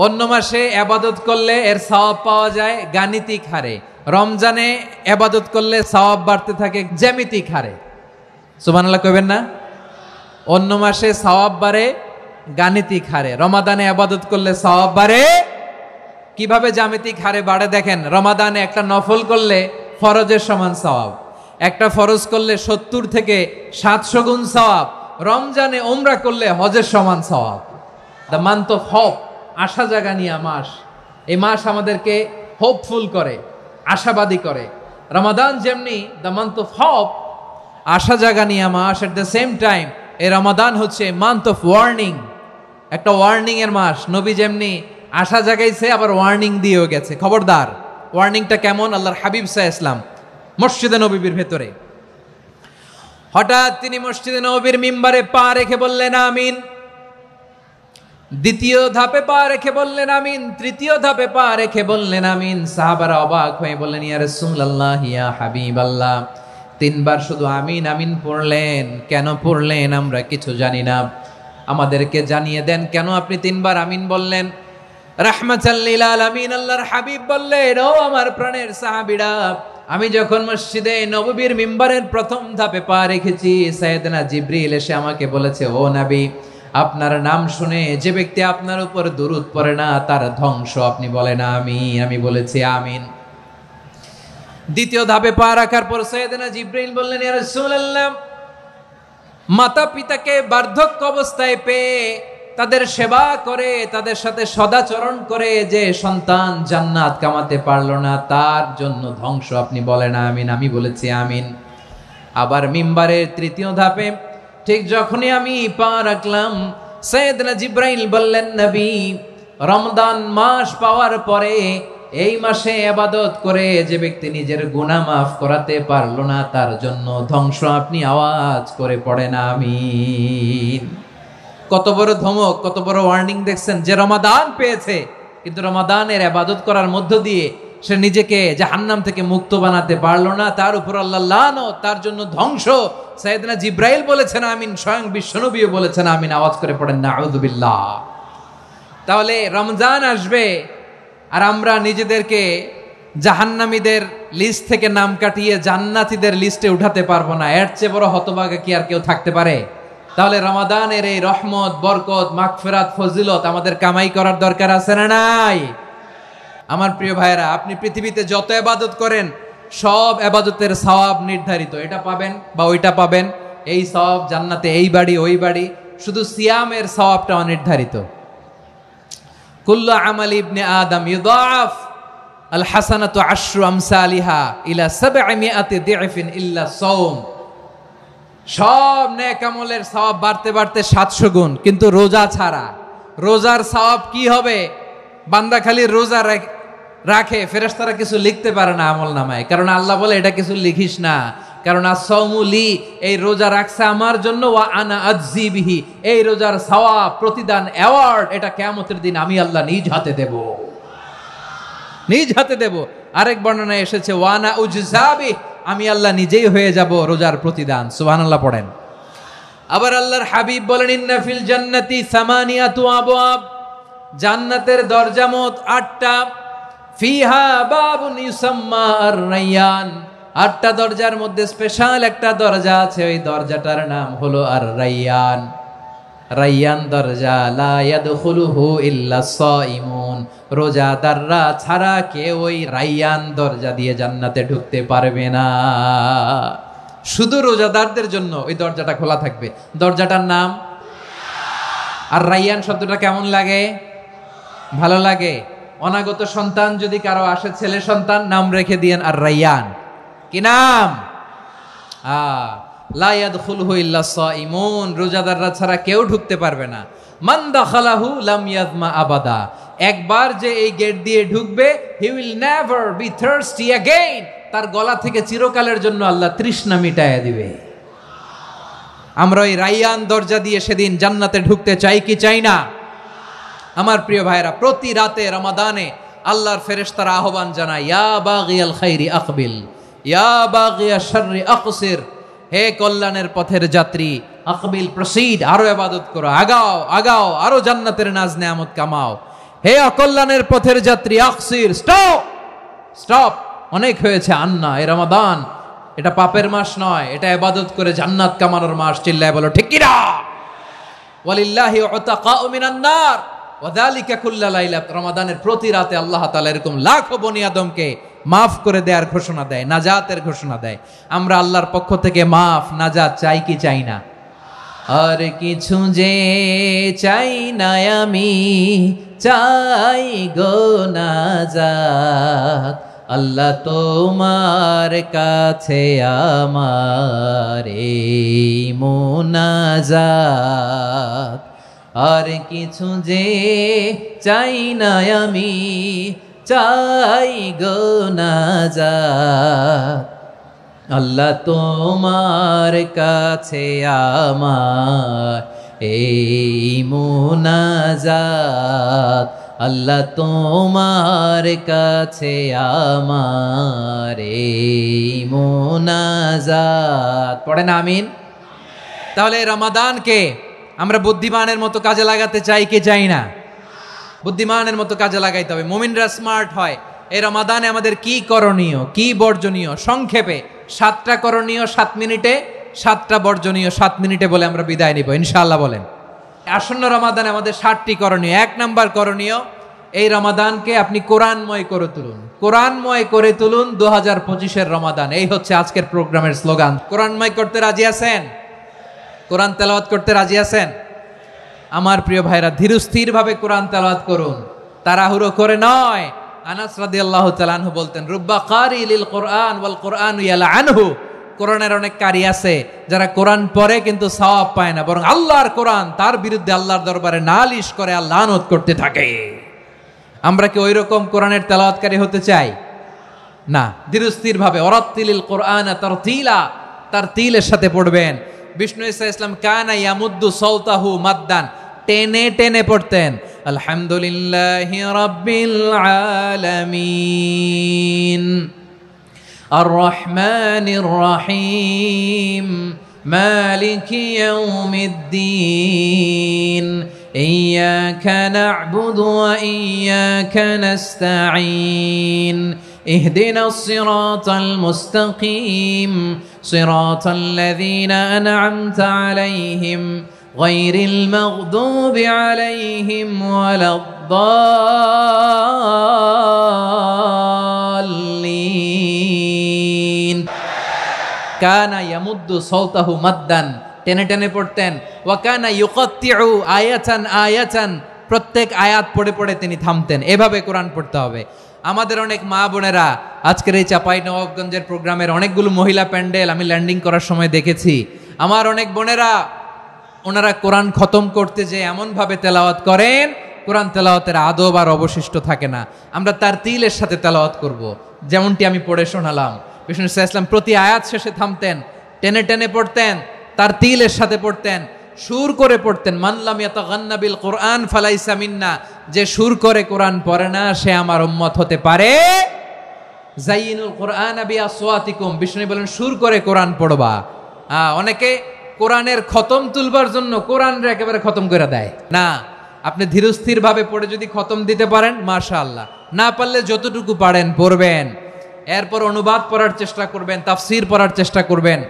অন্য মাসে ইবাদত করলে এর সওয়াব পাওয়া যায় গাণিতিক হারে, রমজানে ইবাদত করলে সওয়াব বাড়তে থাকে জ্যামিতিক হারে। সুবহানাল্লাহ কইবেন না? অন্য মাসে সওয়াব বাড়ে গাণিতিক হারে, রমাদানে ইবাদত করলে সওয়াব বাড়ে কিভাবে? জ্যামিতিক হারে বাড়ে। দেখেন, রমাদানে একটা নফল করলে ফরজের সমান সওয়াব, একটা ফরজ করলে 70 থেকে 700 গুণ সওয়াব, রমজানে ওমরা করলে হজের সমান সওয়াব। দ্য মান্থ অফ হোপ, আশা জাগানিয়া মাস। এই মাস আমাদেরকে হোপফুল করে, আশাবাদী করে। রমাদান যেমনি দ্য মান্থ অফ হোপ, আশা জাগানিয়া মাস, এট দ্য সেম টাইম এই রমাদান হচ্ছে মান্থ অফ ওয়ার্নিং, একটা ওয়ার্নিং এর মাস। নবী যেমনি আশা জাগাইছে আবার ওয়ার্নিং দিয়েও গেছে, খবরদার। ওয়ার্নিংটা কেমন? আল্লাহর হাবিব সাল্লাল্লাহু আলাইহি ওয়াসাল্লাম মসজিদে নববীর ভেতরে হঠাৎ তিনি মসজিদে নববীর মিম্বারে পা রেখে বললেন আমিন। দ্বিতীয় ধাপে পা রেখে বললেন আমিন, তৃতীয় ধাপে পা রেখে বললেন আমিন। সাহাবারা অবাক হয়ে বললেন ইয়া রাসূলুল্লাহ, ইয়া হাবিবাল্লাহ, তিনবার শুধু আমিন আমিন পড়লেন, কেন পড়লেন আমরা কিছু জানি না, আমাদেরকে জানিয়ে দেন কেন আপনি তিনবার আমিন বললেন। রাহমাতাল লিল আলামিন আল্লাহর হাবিব বললেন, ও আমার প্রাণের সাহাবীরা, আমি যখন মসজিদে নববীর মিম্বারের প্রথম ধাপে পা রেখেছি, সাইয়েদনা জিবরিল এসে আমাকে বলেছে, ও নবী, আপনার নাম শুনে যে ব্যক্তি আপনার উপর দুরূদ পড়ে না তার ধ্বংস। আপনি বলেন আমিন। আমি বলেছি আমিন। দ্বিতীয় ধাপে পা রাখার পর সাইয়েদনা জিবরিল বললেন, ইয়া রাসূলুল্লাহ, মাতা পিতাকে বার্ধক্য অবস্থায় পেয়ে তাদের সেবা করে, তাদের সাথে সদাচরণ করে যে সন্তান জান্নাত কামাতে পারলো না তার জন্য ধ্বংস। আপনি বলেন আমিন। আমি বলেছি আমিন। আবার মিম্বারের তৃতীয় ধাপে ঠিক যখনই আমি পা রাখলাম, সাইয়েদনা জিবরাইল বললেন, নবী, রমজান মাস পাওয়ার পরে এই মাসে ইবাদত করে যে ব্যক্তি নিজের গুনাহ মাফ করাতে পারলো না তার জন্য ধ্বংস। আপনি আওয়াজ করে পড়েন আমিন। কত বড় ধমক, কত বড় ওয়ার্নিং দেখছেন। যে রমাদান পেয়েছে কিন্তু রমাদানের ইবাদত করার মধ্য দিয়ে সে নিজেকে জাহান্নাম থেকে মুক্ত বানাতে পারলো না, তার উপর আল্লাহ লানত, তার জন্য ধ্বংস। সাইয়েদনা জিবরাইল বলেছেন আমিন, স্বয়ং বিশ্বনবীও বলেছেন আমিন। আওয়াজ করে পড়েন নাউযুবিল্লাহ। তাহলে রমজান আসবে আর আমরা নিজেদেরকে জাহান্নামীদের লিস্ট থেকে নাম কাটিয়ে জান্নাতীদের লিস্টে উঠাতে পারবো না। এর চেয়ে বড় হতভাগা কি আর কেউ থাকতে পারে? তাহলে রমাদানের এই রহমত, বরকত, মাগফিরাত, ফজিলত আমাদের কামাই করার দরকার আছে না নাই? আমার প্রিয় ভাইরা, আপনি পৃথিবীতে যত ইবাদত করেন সব ইবাদতের সওয়াব নির্ধারিত। এটা পাবেন বা ওইটা পাবেন, এই সওয়াব জান্নাতে, এই বাড়ি ওই বাড়ি। শুধু সিয়ামের সওয়াবটা অনির্ধারিত। কুল্লু আমালি ইবনে আদম ইউদাফ আল হাসানাতু আশরু আমসালিহা ইলা 700 দি'ফিন ইল্লা সাওম। সব নেক আমলের সওয়াব বাড়তে বাড়তে 700 গুণ, কিন্তু রোজা ছাড়া। রোজার সওয়াব কি হবে? বান্দা খালি রোজা রাখে, ফেরেশতারা কিছু লিখতে পারে না আমল নামায়, কারণ আল্লাহ বলে এটা কিছু লিখিস না, কারণ আস-সাওমু লি, এই রোজা রাখছে আমার জন্য, ওয়া আনা আজজি বিহি, এই রোজার সওয়াব, প্রতিদান, অ্যাওয়ার্ড এটা কিয়ামতের দিন আমি আল্লাহ নিজ হাতে দেব, নিজ হাতে দেব। আরেক বর্ণনায় এসেছে ওয়া আনা উজজা বিহি, আমি আল্লাহ নিজেই হয়ে যাব রোজার প্রতিদান। সুবহানাল্লাহ পড়েন। আবার আল্লাহর হাবিব বলেন, ইন্না ফিল জান্নাতি সামানিয়াতু আবওয়াব, জান্নাতের দরজা মোট 8টা। ফিহা বাবুন ইউসাম্মা আর-রায়্যান, 8টা দরজার মধ্যে স্পেশাল একটা দরজা আছে, ওই দরজাটার নাম হলো আর-রায়্যান। রায়্যান দরজা, লা ইয়াদখুলুহু ইল্লা সাইমুন, রোজাদাররা ছাড়া কেউ ওই রায়্যান দরজা দিয়ে জান্নাতে ঢুকতে পারবে না। শুধু রোজাদারদের জন্য ওই দরজাটা খোলা থাকবে। দরজাটার নাম আর রায়্যান। শব্দটা কেমন লাগে? ভালো লাগে। অনাগত সন্তান যদি কারো আসে, ছেলে সন্তান, নাম রেখে দিয়েন আর রায়্যান। কি নাম? লা ইয়াদখুলুহু ইল্লা সাইমুন, রোজাদাররা ছাড়া কেউ ঢুকতে পারবে না। মান দাখালাহু লাম ইয়াযমা আবাদা, একবার যে এই গেট দিয়ে ঢুকবে, he will never be thirsty again, তার গলা থেকে চিরকালের জন্য আল্লাহ তৃষ্ণা মিটায়া দিবে। আমরা ওই রায়্যান দরজা দিয়ে সেদিন জান্নাতে ঢুকতে চাই কি চাই না? আমার প্রিয় ভাইরা, প্রতি রাতে রমাদানে আল্লাহর ফেরেশতারা আহ্বান জানায়, ইয়া বাগিয়াল খাইরি আকবিল, ইয়া বাগিয়াশ শাররি আকসির, হে কল্যাণের পথের যাত্রী, আকবিল, প্রসিড, আরো ইবাদত করো, আগাও আগাও, আরো জান্নাতের নাজ নেয়ামত কামাও। হে অকল্যাণের পথের যাত্রী, আকসির, স্টপ স্টপ, অনেক হয়েছে। আন্না, এ রমাদান এটা পাপের মাস নয়, এটা ইবাদত করে জান্নাত কামানোর মাস। চিল্লায় বলো ঠিক কি না? ওয়ালিল্লাহি উতাকাউ মিনান নার ওয়া যালিকা কুল্লা লাইলা, রমাদানের প্রতি রাতে আল্লাহ তাআলা এরকম লাখো বনি আদমকে মাফ করে দেওয়ার ঘোষণা দেয়, নাজাতের ঘোষণা দেয়। আমরা আল্লাহর পক্ষ থেকে মাফ, নাজাত চাই কি চাই না? আর কিছু যে চাই না আমি, চাই গো নাজাত, আল্লাহ তোমার কাছে আমার এই মুনাজাত। আর কিছু যে চাই না আমি, চাই গো নাজাত, আল্লাহ তোমার কাছে আমার এই মুনাজাত, আল্লাহ তোমার কাছে আমার এই মুনাজাত। পড়েন আমিন। তাহলে রমাদানকে আমরা বুদ্ধিমানের মতো কাজে লাগাতে চাই কি চাই না? বুদ্ধিমানের মতো কাজে লাগাইতে হবে। মুমিনরা স্মার্ট হয়। এই রমাদানে আমাদের কি করণীয়, কি বর্জনীয়, সংক্ষেপে 7টা করণীয় 7 মিনিটে, 7টা বর্জনীয় 7 মিনিটে বলে আমরা বিদায় নিব ইনশাআল্লাহ। বলেন আসন্ন রমাদানে আমাদের 7টি করণীয়। 1 নাম্বার করণীয়, এই রমাদানকে আপনি কোরআনময় করে তুলুন। কোরআনময় করে তুলুন 2025-এর রমাদান। এই হচ্ছে আজকের প্রোগ্রামের স্লোগান। কোরআনময় করতে রাজি আছেন? কোরআন তেলাওয়াত করতে রাজি আছেন? আমার প্রিয় ভাইরা, ধীরস্থির ভাবে কোরআন তেলাওয়াত করুন, তাড়াহুড়ো করে নয়। আনাস রাদিয়াল্লাহু তাআলা আনহু বলতেন, রুব্বা কারি লিল কোরআন ওয়াল কোরআন ইয়ালআনহু। কোরআনের অনেক কারি আছে যারা কোরআন পড়ে কিন্তু সওয়াব পায় না, বরং আল্লাহর কোরআন তার বিরুদ্ধে আল্লাহর দরবারে নালিশ করে আর লানত করতে থাকে। আমরা কি ওইরকম কোরআনের তেলাওয়াতকারী হতে চাই? না। ধীরস্থির ভাবে ওয়ারাত্তিলিল কোরআন তারতিলা, তারতিলের সাথে পড়বেন। বিষ্ণু ঈসা ইসলাম কানা ইয়ামুদ্দু সাওতাহু মাদ্দান, টেনে টেনে পড়তেন। আলহামদুলিল্লাহি রাব্বিল আলামিন আর রহমানির রহিম মালিকি ইয়াউমিদ্দিন ইয়্যাকা না'বুদু ওয়া ইয়্যাকা নাস্তাঈন اهدنا الصراط المستقيم صراط الذين أنعمت عليهم غير المغضوب عليهم ولا الضالين كان يمد صوته مدا টেনে টেনে পড়তেন। ওয়া কানা ইউকাত্তিউ আয়াতান আয়াতান, প্রত্যেক আয়াত পড়ে পড়ে তিনি থামতেন। এভাবে কোরআন পড়তে হবে। আমাদের অনেক মা বোনেরা আজকের এই চাঁপাইনবাবগঞ্জের প্রোগ্রামের অনেকগুলো মহিলা প্যান্ডেল আমি ল্যান্ডিং করার সময় দেখেছি। আমার অনেক বোনেরা ওনারা কোরআন খতম করতে যে এমনভাবে তেলাওয়াত করেন, কোরআন তেলাওয়াতের আদব আর অবশিষ্ট থাকে না। আমরা তার তিলের সাথে তেলাওয়াত করব, যেমনটি আমি পড়ে শোনালাম। বিষ্ণু ইসলাম প্রতি আয়াত শেষে থামতেন, টেনে টেনে পড়তেন, তার তিলের সাথে পড়তেন, সুর করে পড়তেন। মানলাম ইয়াতাগান্না বিল কোরআন ফালাইসা মিন্না, যে সুর করে কোরআন পড়ে না সে আমার উম্মত হতে পারে। জাইয়িনুল কোরআন বিআসওয়াতিকুম, বিষ্ণু বলেন সুর করে কোরআন পড়বা। অনেকে কোরআনের খতম তুলবার জন্য কোরআনরে একেবারে খতম করে দেয় না। আপনি ধীরস্থির ভাবে পড়ে যদি খতম দিতে পারেন মাশাআল্লাহ, না পারলে যতটুকু পারেন পড়বেন। এরপর অনুবাদ পড়ার চেষ্টা করবেন, তাফসীর পড়ার চেষ্টা করবেন।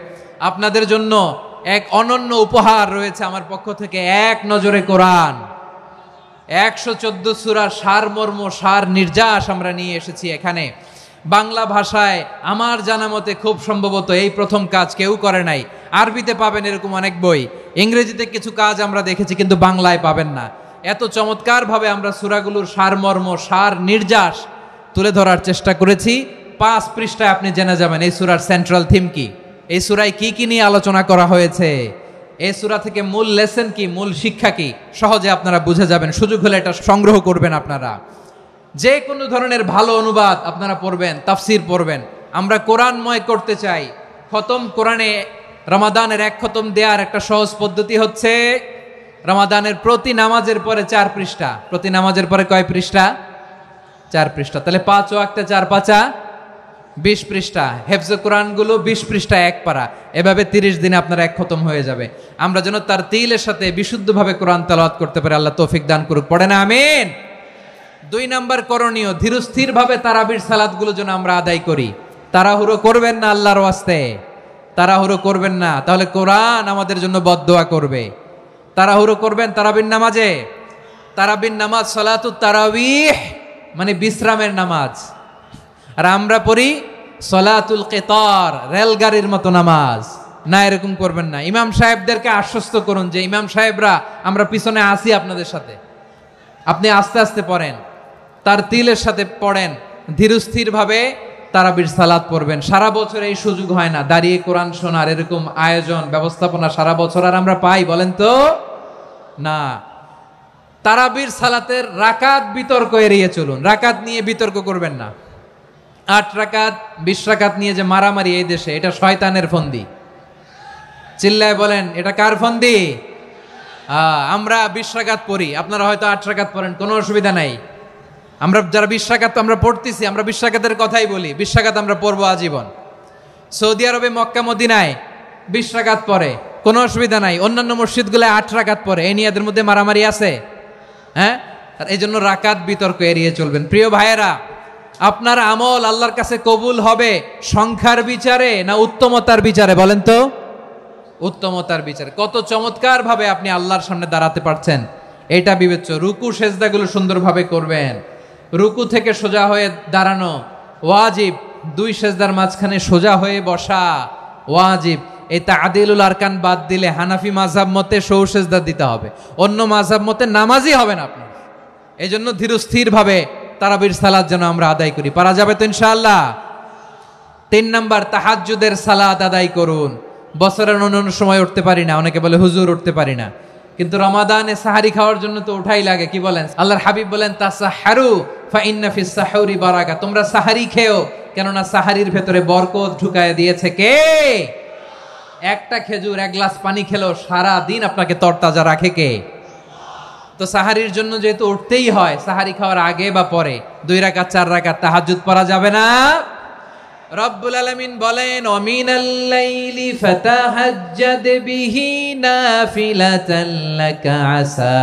আপনাদের জন্য এক অনন্য উপহার রয়েছে আমার পক্ষ থেকে, এক নজরে কোরআন। 114 সূরার সারমর্ম, সার নির্যাস আমরা নিয়ে এসেছি এখানে। বাংলা ভাষায় আমার জানা মতে খুব সম্ভবত এই প্রথম কাজ কেউ করে নাই। আরবিতে পাবেন এরকম অনেক বই, ইংরেজিতে কিছু কাজ আমরা দেখেছি, কিন্তু বাংলায় পাবেন না। এত চমৎকারভাবে আমরা সূরাগুলোর সারমর্ম, সার নির্যাস তুলে ধরার চেষ্টা করেছি। 5 পৃষ্ঠায় আপনি জেনে যাবেন এই সূরার সেন্ট্রাল থিম কি, এই সূরায় কি কি নিয়ে আলোচনা করা হয়েছে, এই সূরা থেকে মূল লেসন কি, মূল শিক্ষা কি, সহজে আপনারা বুঝে যাবেন। সুযোগ হলে এটা সংগ্রহ করবেন। আপনারা যে কোনো ধরনের ভালো অনুবাদ আপনারা পড়বেন, তাফসীর পড়বেন। আমরা কোরআনময় করতে চাই। খতম কোরআনে রমাদানের 1 খতম দেওয়ার একটা সহজ পদ্ধতি হচ্ছে রমাদানের প্রতি নামাজের পরে 4 পৃষ্ঠা। প্রতি নামাজের পরে কয় পৃষ্ঠা? 4 পৃষ্ঠা। তাহলে 5 ওয়াক্তে 4 পাঁচা 20 পৃষ্ঠা। হেফজে কোরআনগুলো 20 পৃষ্ঠা 1 পারা। এভাবে 30 দিনে আপনার 1 খতম হয়ে যাবে। আমরা যেন তার তিলের সাথে বিশুদ্ধভাবে কোরআন তেলাওয়াত করতে পারি। আল্লাহ তৌফিক দান করুক। পড়ে না আমিন। 2 নাম্বার করণীয়, ধীরস্থির ভাবে তারাবির সালাতগুলো যেন আমরা আদায় করি। তাড়াহুড়ো করবেন না আল্লাহর ওয়াস্তে, তাড়াহুড়ো করবেন না, তাহলে কোরআন আমাদের জন্য বদদোয়া করবে। তাড়াহুড়ো করবেন তারাবির নামাজে। তারাবির নামাজ সালাতুত তারাবিহ মানে বিশ্রামের নামাজ, আর আমরা পড়ি সলাতুল কিতার, রেলগাড়ির মতো নামাজ। না, এরকম করবেন না। ইমাম সাহেবদেরকে আশ্বস্ত করুন যে ইমাম সাহেবরা আমরা পিছনে আসি আপনাদের সাথে, আপনি আস্তে আস্তে পড়েন, তার তিলের সাথে পড়েন, ধীরস্থির ভাবে তারাবির সালাত পড়বেন। সারা বছর এই সুযোগ হয় না, দাঁড়িয়ে কোরআন শোনার এরকম আয়োজন ব্যবস্থাপনা সারা বছর আর আমরা পাই বলেন তো না। তারাবির সালাতের রাকাত বিতর্ক এড়িয়ে চলুন, রাকাত নিয়ে বিতর্ক করবেন না। 8 রাকাত 20 রাকাত নিয়ে যে মারামারি এই দেশে, এটা শয়তানের ফন্দি। চিল্লায় বলেন এটা কার ফন্দি? আমরা 20 রাকাত পড়ি, আপনারা হয়তো 8 রাকাত পড়েন, কোনো অসুবিধা নাই। আমরা যারা 20 রাকাত আমরা পড়তেছি, আমরা 20 রাকাতের কথাই বলি, 20 রাকাত আমরা পড়বো আজীবন। সৌদি আরবে মক্কা মদিনায় 20 রাকাত পড়ে, কোনো অসুবিধা নাই। অন্যান্য মসজিদগুলো 8 রাকাত পড়ে, এই নিয়ে এদের মধ্যে মারামারি আছে? হ্যাঁ, এই জন্য রাকাত বিতর্ক এড়িয়ে চলবেন। প্রিয় ভাইয়েরা, আপনার আমল আল্লাহর কাছে কবুল হবে সংখ্যার বিচারে না উত্তমতার বিচারে বলেন তো? উত্তমতার বিচারে। কত চমৎকার ভাবে আপনি আল্লাহর সামনে দাঁড়াতে পারছেন এটা বিবেচ্য। রুকু সেজদাগুলো সুন্দরভাবে করবেন, রুকু থেকে সোজা হয়ে দাঁড়ানো ওয়াজিব, 2 সেজদার মাঝখানে সোজা হয়ে বসা ওয়াজিব। এই তা'দিলুল আরকান বাদ দিলে হানাফি মাযহাব মতে সৌ সেজদা দিতে হবে, অন্য মাযহাব মতে নামাজই হবে না আপনার। এই জন্য ধীরস্থির ভাবে তারাবির সালাত যেন আমরা আদায় করি। পারা যাবে তো ইনশাআল্লাহ? 3 নাম্বার, তাহাজ্জুদের সালাত আদায় করুন। বছরের অন্য সময় উঠতে পারি না, অনেকে বলে হুজুর উঠতে পারি না, কিন্তু রমাদানে সাহারি খাওয়ার জন্য তো উঠাই লাগে। কি বলেন? আল্লাহর হাবিব বলেন তাসাহহারু ফা ইন্না ফিস সাহুরি বারাকা, তোমরা সাহারি খেও, কেননা সাহারির ভেতরে বরকত ঢুকায় দিয়েছে কে? একটা খেজুর 1 গ্লাস পানি খেলেও সারা দিন আপনাকে তরতাজা রাখে কে? তো সাহারির জন্য যেহেতু উঠতেই হয়, সাহারি খাওয়ার আগে বা পরে 2 রাকাত 4 রাকাত তাহাজ্জুদ পড়া যাবে না? রব্বুল আলামিন বলেন ওয়ামিনাল লাইলি ফাতাহাজ্জাদ বিহি নাফিলাতান লাকা আসা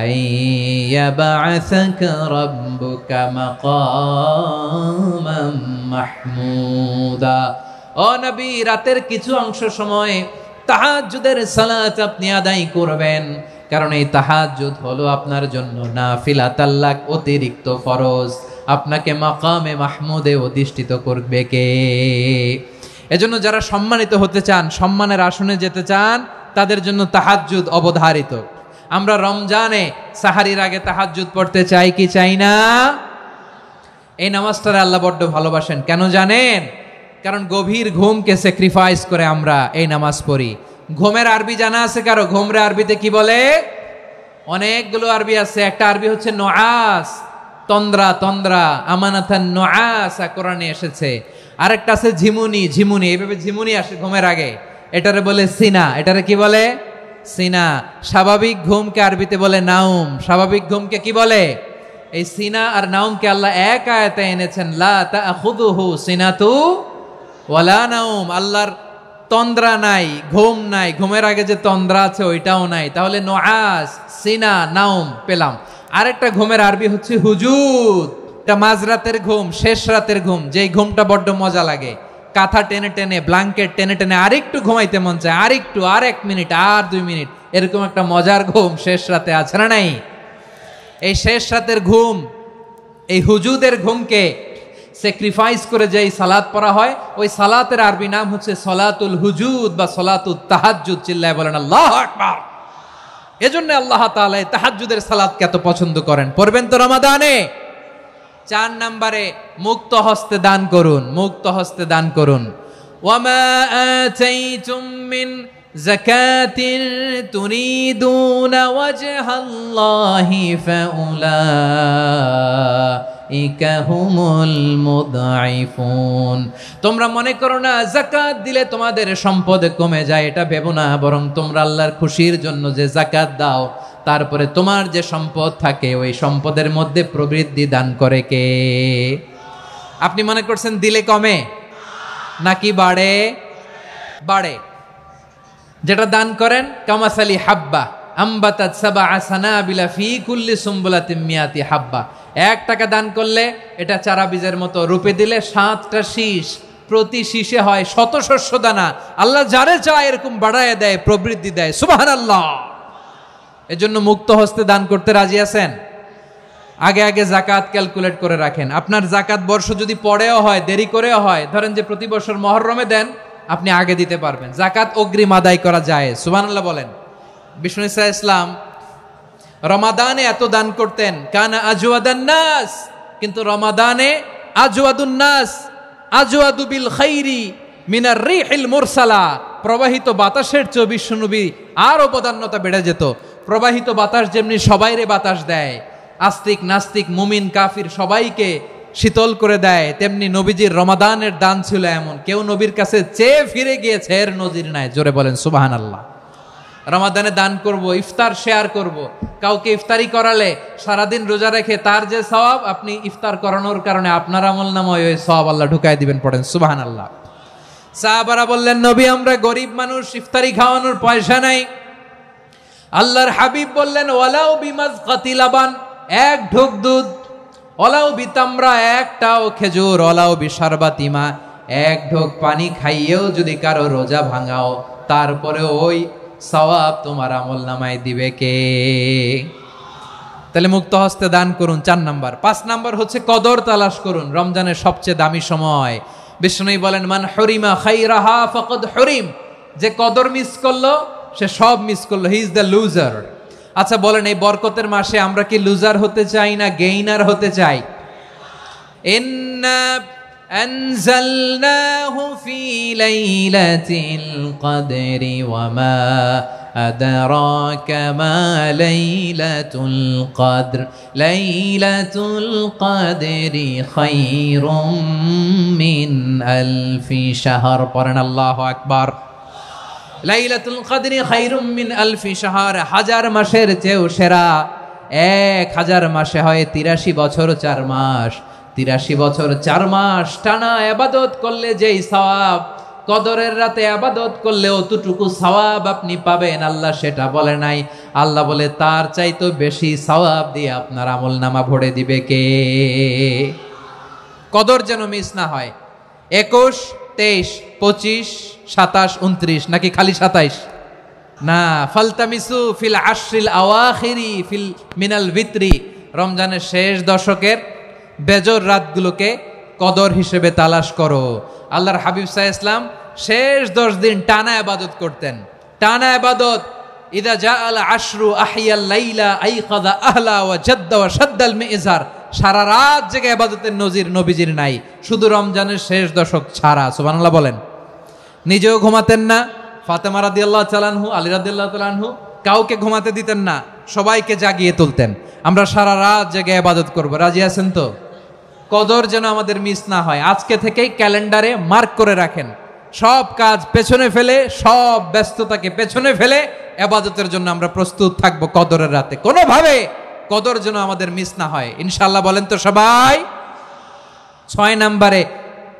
আইয়াবআসাকা রাব্বুকা মাকামান মাহমুদা। ও নবী, রাতের কিছু অংশ সময় তাহাজ্জুদের সালাত আপনি আদায় করবেন, কারণ এই তাহাজ্জুদ হলো আপনার জন্য নাফিলাতাল লাক, অতিরিক্ত ফরজ। আপনাকে মাকামে মাহমুদে অধিষ্ঠিত করবে কে? এজন্য যারা সম্মানিত হতে চান, সম্মানের আসনে যেতে চান, তাদের জন্য তাহাজ্জুদ অবধারিত। আমরা রমজানে সাহারির আগে তাহাজ্জুদ পড়তে চাই কি চাই না? এই নামাজটারে আল্লাহ বড্ড ভালোবাসেন। কেন জানেন? কারণ গভীর ঘুমকে স্যাক্রিফাইস করে আমরা এই নামাজ পড়ি। ঘুমের আরবি জানা আছে কারো? ঘুমরে আরবিতে কি বলে? অনেকগুলো আরবি আছে। একটা আরবি হচ্ছে নুআস, তন্দ্রা, তন্দ্রা, আমানাতান নুআসা কোরআনে এসেছে। আরেকটা আছে ঝিমুনি, ঝিমুনি, এইভাবে ঝিমুনি আসে ঘুমের আগে, এটারে বলে সিনা। এটারে কি বলে? সিনা। স্বাভাবিক ঘুমকে আরবিতে বলে নাউম। স্বাভাবিক ঘুমকে কি বলে? এই সিনা আর নাউমকে আল্লাহ এক আয়াতে এনেছেন, লা তাখুযুহু সিনাতু ওয়ালা নাউম। আল্লাহর তন্দ্রা নাই, ঘুম নাই, ঘুমের আগে যে তন্দ্রা আছে ওইটাও নাই। তাহলে নুআস, সিনা, নাউম পেলাম। আরেকটা ঘুমের আরবি হচ্ছে হুজুদ। এটা মাঝরাতের ঘুম, শেষ রাতের ঘুম, যেই ঘুমটা বড্ড মজা লাগে। কাঁথা টেনে টেনে, ব্ল্যাঙ্কেট টেনে টেনে আরেকটু ঘুমাইতে মন চায়, আরেকটু, আর 1 মিনিট, আর 2 মিনিট, এরকম একটা মজার ঘুম শেষ রাতে আছে না নাই? এই শেষ রাতের ঘুম, এই হুজুদের ঘুমকে স্যাক্রিফাইস করে যেই সালাত পড়া হয়, ওই সালাতের আরবি নাম হচ্ছে সলাতুল হুজুদ বা সলাতুত তাহাজ্জুদ। চিল্লায় বলেন আল্লাহু আকবার। এজন্য আল্লাহ তাআলা এই তাহাজ্জুদের সালাতকে এত পছন্দ করেন। পড়বেন তো রমাদানে? 4 নম্বরে মুক্ত হস্তে দান করুন, মুক্ত হস্তে দান করুন। ওয়ামা আতাইতুম মিন যাকাতিন তুরিদুনা ওয়াজহাল্লাহি ফাউলাইকা হুমুল মুদঈফুন। তোমরা মনে করো না যাকাত দিলে তোমাদের সম্পদ কমে যায়, এটা ভেবো না। বরং তোমরা আল্লাহর খুশির জন্য যে যাকাত দাও, তারপরে তোমার যে সম্পদ থাকে ওই সম্পদের মধ্যে প্রবৃদ্ধি দান করে কে? আপনি মনে করছেন দিলে কমে নাকি বাড়ে? বাড়ে। যেটা দান করেন কামাসালি হাব্বা আম্বাতাত সাবআ সানাবিলা ফি কুল্লি সুম্বুলাতিন মিয়াতি হাব্বা। 1 টাকা দান করলে এটা চারা বীজের মতো, রূপে দিলে 7টা শীষ, প্রতি শীষে হয় 100 শস্য দানা। আল্লাহ যারে চায় এরকম বাড়ায় দেয়, প্রবৃদ্ধি দেয়। সুবহানাল্লাহ। এজন্য মুক্ত হস্তে দান করতে রাজি আছেন? আগে আগে যাকাত ক্যালকুলেট করে রাখেন। আপনার যাকাত বর্ষ যদি পরেও হয়, দেরি করেও হয়, ধরেন যে প্রতি বছর মুহররমে দেন, আপনি আগে দিতে পারবেন। জাকাত অগ্রিম আদায় করা যায়, সুবহানাল্লাহ বলেন। বিষ্ণু ইসা ইসলাম রমাদানে এত দান করতেন, কানা আজওয়াদান নাস, কিন্তু রমাদানে আজওয়াদুন নাস আজওয়াদু বিল খাইরি মিনার রিহিল মুরসালা, প্রবাহিত বাতাসের চেয়ে বিশ্বনবী আরো বদান্যতা বেড়ে যেত। প্রবাহিত বাতাস যেমনি সবাইরে বাতাস দেয়, আস্তিক নাস্তিক মুমিন কাফির সবাইকে শীতল করে দেয়, তেমনি নবীজির রমাদানের দান ছিল এমন, কেউ নবীর কাছে চেয়ে ফিরে গিয়েছে এর নজির নাই। জোরে বলেন সুবহানাল্লাহ। রমাদানে দান করব, ইফতার শেয়ার করব। কাউকে ইফতারি করালে সারাদিন রোজা রেখে তার যে সওয়াব, আপনি ইফতার করানোর কারণে আপনার আমলনামায় ওই সওয়াব আল্লাহ ঢুকায় দিবেন। পড়েন সুবহানাল্লাহ। সাহাবারা বললেন, নবী আমরা গরিব মানুষ, ইফতারি খাওয়ানোর পয়সা নাই। আল্লাহর হাবিব বললেন, ওয়ালাউ বিমাজকাতি লাবান, এক ঢোক দুধ, ওয়ালাউ বিতামরা, একটাও খেজুর, ওয়ালাউ বিশারবাতিমা, এক ঢোক পানি খাইয়েও যদি কারো রোজা ভাঙাও, তারপরে ওই সওয়াব তোমার আমলনামায় দিবে কে? তাহলে মুক্ত হস্তে দান করুন, 4 নাম্বার। 5 নাম্বার হচ্ছে কদর তালাশ করুন, রমজানের সবচেয়ে দামি সময়। বিষ্ণু বলেন, মান হরিমা খাইরাহা ফাকাদ হরিম, যে কদর মিস করলো সে সব মিস করলো, হি ইজ দ্য লুজার। আচ্ছা বলেন, এই বরকতের মাসে আমরা কি লুজার হতে চাই না গেইনার হতে চাই? ইন্না আনজালনাহু ফি লাইলাতিল কদরি ওয়া মা আদরাকা মা লাইলাতুল কদর, লাইলাতুল কদরি খায়রুম মিন আলফি শাহর। পড়েন আল্লাহু আকবার। লাইলাতুল কদরি খায়রুম মিন আলফি শাহর, 1000 মাসের চেয়েও সেরা। 1000 মাসে হয় 83 বছর 4 মাস। 83 বছর 4 মাস টানা ইবাদত করলে যেই সওয়াব, কদরের রাতে ইবাদত করলে অতটুকু সওয়াব আপনি পাবেন, আল্লাহ সেটা বলে নাই। আল্লাহ বলে তার চাইতে বেশি সওয়াব দিয়ে আপনার আমলনামা ভরে দিবে কে? কদর যেন মিস না হয়। 21, 23, 25, 27, 29 নাকি খালি 27? না, ফালতামিসু ফিল আশরিল আওয়াখিরি ফিল মিনাল ভিতরি, রমজানের শেষ দশকের বেজর রাতগুলোকে কদর হিসেবে তালাশ করো। আল্লাহর হাবিব সাল্লাল্লাহু আলাইহি ওয়াসাল্লাম শেষ 10 দিন টানা ইবাদত করতেন, টানা ইবাদত। ইদা জাআল আশরু আহিয়াল লাইলা আইকাযা আহলা ওয়া জাদ্দা ওয়া শাদ্দাল মিজার, সারা রাত জেগে ইবাদতের নজির নবীজির নাই, শুধু রমজানের শেষ দশক ছাড়া। সুবহানাল্লাহ বলেন। নিজেও ঘুমাতেন না, ফাতেমা রাদিয়াল্লাহু তাআলা আনহু, আলী রাদিয়াল্লাহু তাআলা আনহু কাউকে ঘুমাতে দিতেন না, সবাইকে জাগিয়ে তুলতেন। আমরা সারা রাত জেগে ইবাদত করব, রাজি আছেন তো? কদর যেন আমাদের মিস না হয়। আজকে থেকেই ক্যালেন্ডারে মার্ক করে রাখেন, সব কাজ পেছনে ফেলে, সব ব্যস্ততাকে পেছনে ফেলে ইবাদতের জন্য আমরা প্রস্তুত থাকব কদরের রাতে। কোনোভাবে কদর যেন আমাদের মিস না হয়, ইনশাআল্লাহ। বলেন তো সবাই। 6 নম্বরে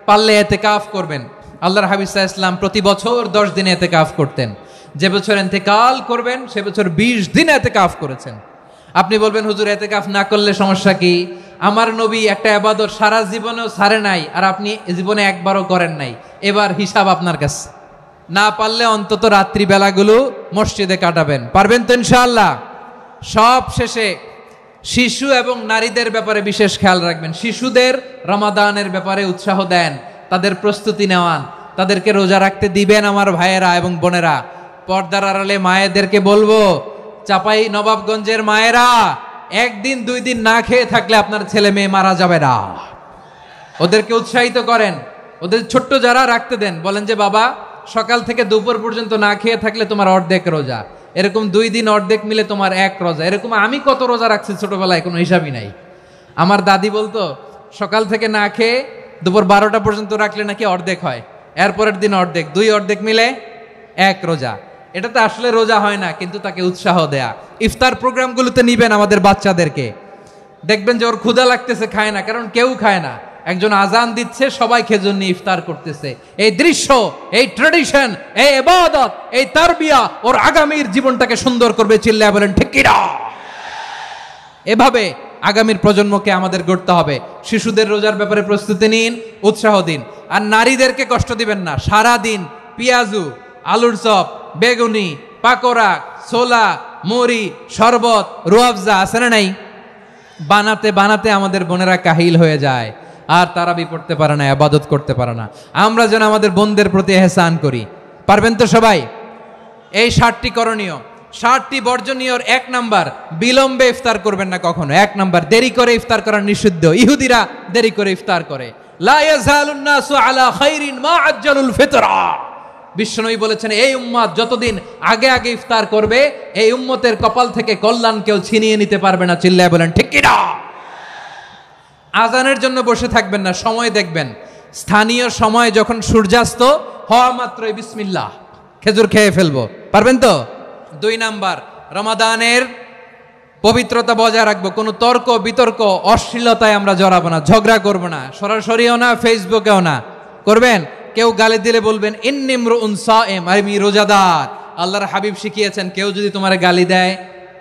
পারলে ইতিকাফ করবেন। আল্লাহর হাবিব সাল্লাল্লাহু আলাইহি ওয়াসাল্লাম প্রতি বছর 10 দিন ইতিকাফ করতেন। যে বছর ইন্তেকাল করবেন সে বছর 20 দিন ইতিকাফ করেছেন। আপনি বলবেন, হুজুর ইতিকাফ না করলে সমস্যা কি? আমার নবী একটা ইবাদত সারা জীবনেও ছাড়ে নাই, আর আপনি জীবনে একবারও করেন নাই। এবার হিসাব আপনার কাছে। না পারলে অন্তত রাত্রি বেলাগুলো মসজিদে কাটাবেন। পারবেন তো ইনশাআল্লাহ? সব শেষে শিশু এবং নারীদের ব্যাপারে বিশেষ খেয়াল রাখবেন। শিশুদের রমাদানের ব্যাপারে উৎসাহ দেন, তাদের প্রস্তুতি নেওয়ান, তাদেরকে রোজা রাখতে দিবেন। আমার ভাইয়েরা এবং বোনেরা, পর্দার আড়ালে মায়েদেরকে বলবো, চাপাই নবাবগঞ্জের মায়েরা, 1 দিন 2 দিন না খেয়ে থাকলে আপনার ছেলে মেয়ে মারা যাবে না। ওদেরকে উৎসাহিত করেন, ওদের ছোট্ট যারা রাখতে দেন, বলেন যে বাবা সকাল থেকে দুপুর পর্যন্ত না খেয়ে থাকলে তোমার অর্ধেক রোজা, এরকম 2 দিন অর্ধেক মিলে তোমার 1 রোজা। এরকম আমি কত রোজা রাখছি ছোটবেলায় কোনো হিসাবই নাই। আমার দাদি বলতো সকাল থেকে না খেয়ে দুপুর 12টা পর্যন্ত রাখলে নাকি অর্ধেক হয়, এরপরের দিন অর্ধেক, 2 অর্ধেক মিলে 1 রোজা। এটা তো আসলে রোজা হয় না, কিন্তু তাকে উৎসাহ দেয়া। ইফতার প্রোগ্রামগুলোতে নিবেন আমাদের বাচ্চাদেরকে, দেখবেন যে ওর ক্ষুধা লাগতেছে, খায় না, কারণ কেউ খায় না। একজন আজান দিচ্ছে, সবাই খেজুর নিয়ে ইফতার করতেছে। এই দৃশ্য, এই ট্র্যাডিশন, এই ইবাদত, এই তারবিয়া ওর আগামীর জীবনটাকে সুন্দর করবে। চিল্লায় বলেন ঠিক কি না? এভাবে আগামীর প্রজন্মকে আমাদের গড়তে হবে। শিশুদের রোজার ব্যাপারে প্রস্তুতি নিন, উৎসাহ দিন। আর নারীদেরকে কষ্ট দিবেন না। সারা দিন পেঁয়াজু, আলুর চপ, বেগুনি, পাকোড়া, ছোলা, মুড়ি, শরবত, রুয়াবজা আছে না নাই, বানাতে বানাতে আমাদের বোনেরা কাহিল হয়ে যায়। আর তারাবি পড়তে পারে না, ইবাদত করতে পারে না। আমরা যেন আমাদের বোনদের প্রতি এহসান করি। পারবেন তো সবাই? এই 60টি করণীয়, 60টি বর্জনীয়র 1 নাম্বার, বিলম্বে ইফতার করবেন না কখনো। 1 নাম্বার, দেরি করে ইফতার করা নিষিদ্ধ। ইহুদিরা দেরি করে ইফতার করে। লা ইয়াজালুন নাসু আলা খাইরিন মা আজ্জালুল ফিতরা। বিশ্বনবী বলেছেন, এই উম্মত যতদিন আগে আগে ইফতার করবে, এই উম্মতের কপাল থেকে কল্যাণ কেউ ছিনিয়ে নিতে পারবে না। চিল্লায় বলেন ঠিক কি না? আজানের জন্য বসে থাকবেন না, সময় দেখবেন। স্থানীয় সময় যখন সূর্যাস্ত হওয়া মাত্রই বিসমিল্লাহ, খেজুর খেয়ে ফেলবো। পারবেন তো? 2 নাম্বার, রমাদানের পবিত্রতা বজায় রাখবো। কোনো তর্ক বিতর্ক অশ্লীলতায় আমরা জড়াবো না, ঝগড়া করবো না, সরাসরিও না, ফেসবুকেও না। করবেন? কেউ গালি দিলে বলবেন ইন্নিমরুন সায়েম, আমি রোজাদার। আল্লাহর হাবিব শিখিয়েছেন, কেউ যদি তোমার গালি দেয়,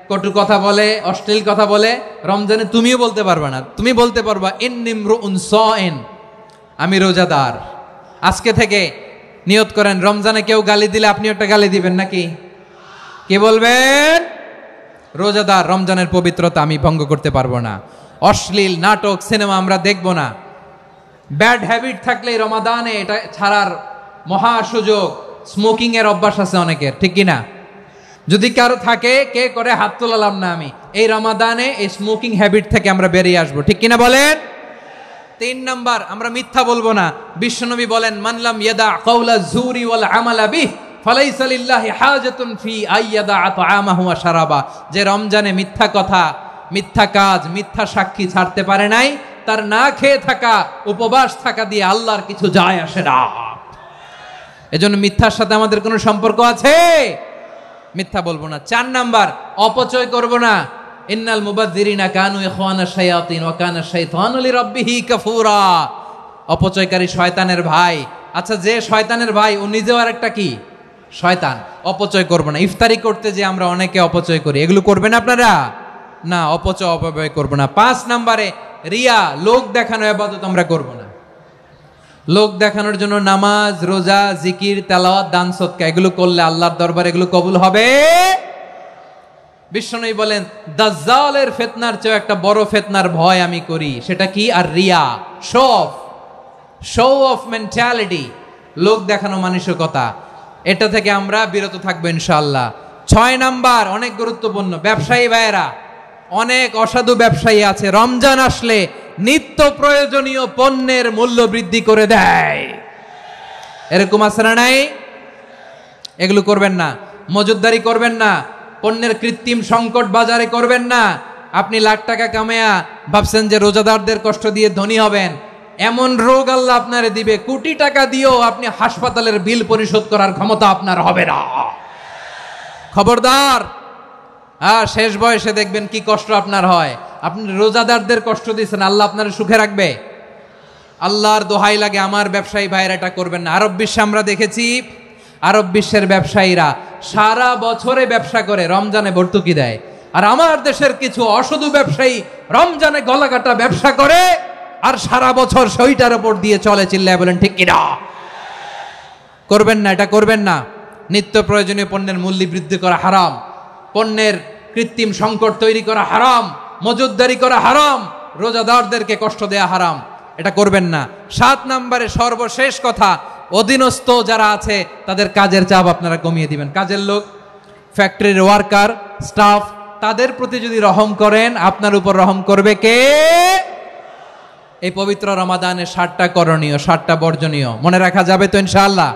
কটু কথা বলে, অশ্লীল কথা বলে, রমজানে তুমিও বলতে পারবে না। তুমি বলতে পারবা ইন্নিমরুন সায়েম, আমি রোজাদার। আজকে থেকে নিয়ত করেন, রমজানে কেউ গালি দিলে আপনি একটা গালি দিবেন নাকি? কি বলবেন? রোজাদার, রমজানের পবিত্রতা আমি ভঙ্গ করতে পারবো না। অশ্লীল নাটক সিনেমা আমরা দেখবো না। ব্যাড হ্যাবিট থাকলে রমাদানে এটা ছাড়ার মহা সুযোগ। স্মোকিং এর অভ্যাস আছে অনেকের, ঠিক কিনা? যদি কারো থাকে, কে করে হাত তোলালাম না আমি। এই রমাদানে এই স্মোকিং হ্যাবিট থেকে আমরা বেরিয়ে আসবো, ঠিক কিনা বলেন? 3 নাম্বার, আমরা মিথ্যা বলবো না। বিশ্বনবী বলেন, মানলাম ইয়াদা কাওলা যুরি ওয়াল আমালা বিহ ফালাইসা লিল্লাহি হাজাতুন ফি আইয়াদা তাআমাহু ওয়া শারাবা। যে রমজানে মিথ্যা কথা, মিথ্যা কাজ, মিথ্যা সাক্ষী ছাড়তে পারে নাই, তার না খেয়ে থাকা, উপবাস থাকা দিয়ে আল্লাহর কিছু যায় আসে না। এজন্য মিথ্যার সাথে আমাদের কোনো সম্পর্ক আছে? মিথ্যা বলবো না। 4 নাম্বার, অপচয় করব না। ইন্নাল মুবাযযিরিনা কানু ইখওয়ানাশ শায়াতিন ওয়া কানা শাইতানু লিরাব্বিহি কাফুরা। অপচয়কারী শয়তানের ভাই। আচ্ছা, যে শয়তানের ভাই ও নিজেও আরেকটা কি? শয়তান। অপচয় করব না। ইফতারি করতে যে আমরা অনেকে অপচয় করি, এগুলো করবেন আপনারা না। অপচয় অপব্যয় করব না। 5 নাম্বারে, রিয়া, লোক দেখানো ইবাদত আমরা করব না। লোক দেখানোর জন্য নামাজ, রোজা, জিকির, তেলাওয়াত, দান সদকা এগুলো করলে আল্লাহর দরবারে এগুলো কবুল হবে। বিশ্বনবী বলেন, দাজ্জালের ফিতনার চেয়ে একটা বড় ফিতনার ভয় আমি করি। সেটা কি? আর রিয়া, শো অফ মেন্টালিটি, লোক দেখানো মানসিকতা। এটা থেকে আমরা বিরত থাকবো ইনশাআল্লাহ। 6 নাম্বার, অনেক গুরুত্বপূর্ণ, ব্যবসায়ী ভাইয়েরা। অনেক অসাধু ব্যবসায়ী আছে, রমজান আসলে নিত্য প্রয়োজনীয় পণ্যের মূল্য বৃদ্ধি করে দেয়। এরকম আছে না নাই? এগুলো করবেন না। মজুদদারি করবেন না। পণ্যের কৃত্রিম সংকট বাজারে করবেন না। আপনি লাখ টাকা কামায়া ভাবছেন যে রোজাদারদের কষ্ট দিয়ে ধনী হবেন। এমন রোগ আল্লাহ আপনারে দিবে, কোটি টাকা দিয়েও আপনি হাসপাতালের বিল পরিশোধ করার ক্ষমতা আপনার হবে না। খবরদার। শেষ বয়সে দেখবেন কি কষ্ট আপনার হয়। আপনি রোজাদারদের কষ্ট দিচ্ছেন, আল্লাহ আপনার সুখে রাখবে? আল্লাহর দোহাই লাগে, আমার ব্যবসায়ী ভাইয়েরা এটা করবেন না। আরব বিশ্বে আমরা দেখেছি, আরব বিশ্বের ব্যবসায়ীরা সারা বছরে ব্যবসা করে, রমজানে ভর্তুকি দেয়। আর আমার দেশের কিছু অসাধু ব্যবসায়ী রমজানে গলাকাটা ব্যবসা করে আর সারা বছর সেইটার উপর দিয়ে চলে। চিল্লায় বলেন ঠিক কিনা? করবেন না, এটা করবেন না। নিত্য প্রয়োজনীয় পণ্যের মূল্য বৃদ্ধি করা হারাম। পণ্যের কৃত্রিম সংকট তৈরি করা হারাম। মজুদদারি করা হারাম। রোজাদারদেরকে কষ্ট দেয়া হারাম। এটা করবেন না। 7 নাম্বারে সর্বশেষ কথা, অধীনস্থ যারা আছে তাদের কাজের চাপ আপনারা কমিয়ে দিবেন। কাজের লোক, ফ্যাক্টরির ওয়ার্কার, স্টাফ, তাদের প্রতি যদি রহম করেন, আপনার উপর রহম করবে কে? এই পবিত্র রমাদানের 60টা করণীয়, 60টা বর্জনীয় মনে রাখা যাবে তো ইনশাআল্লাহ?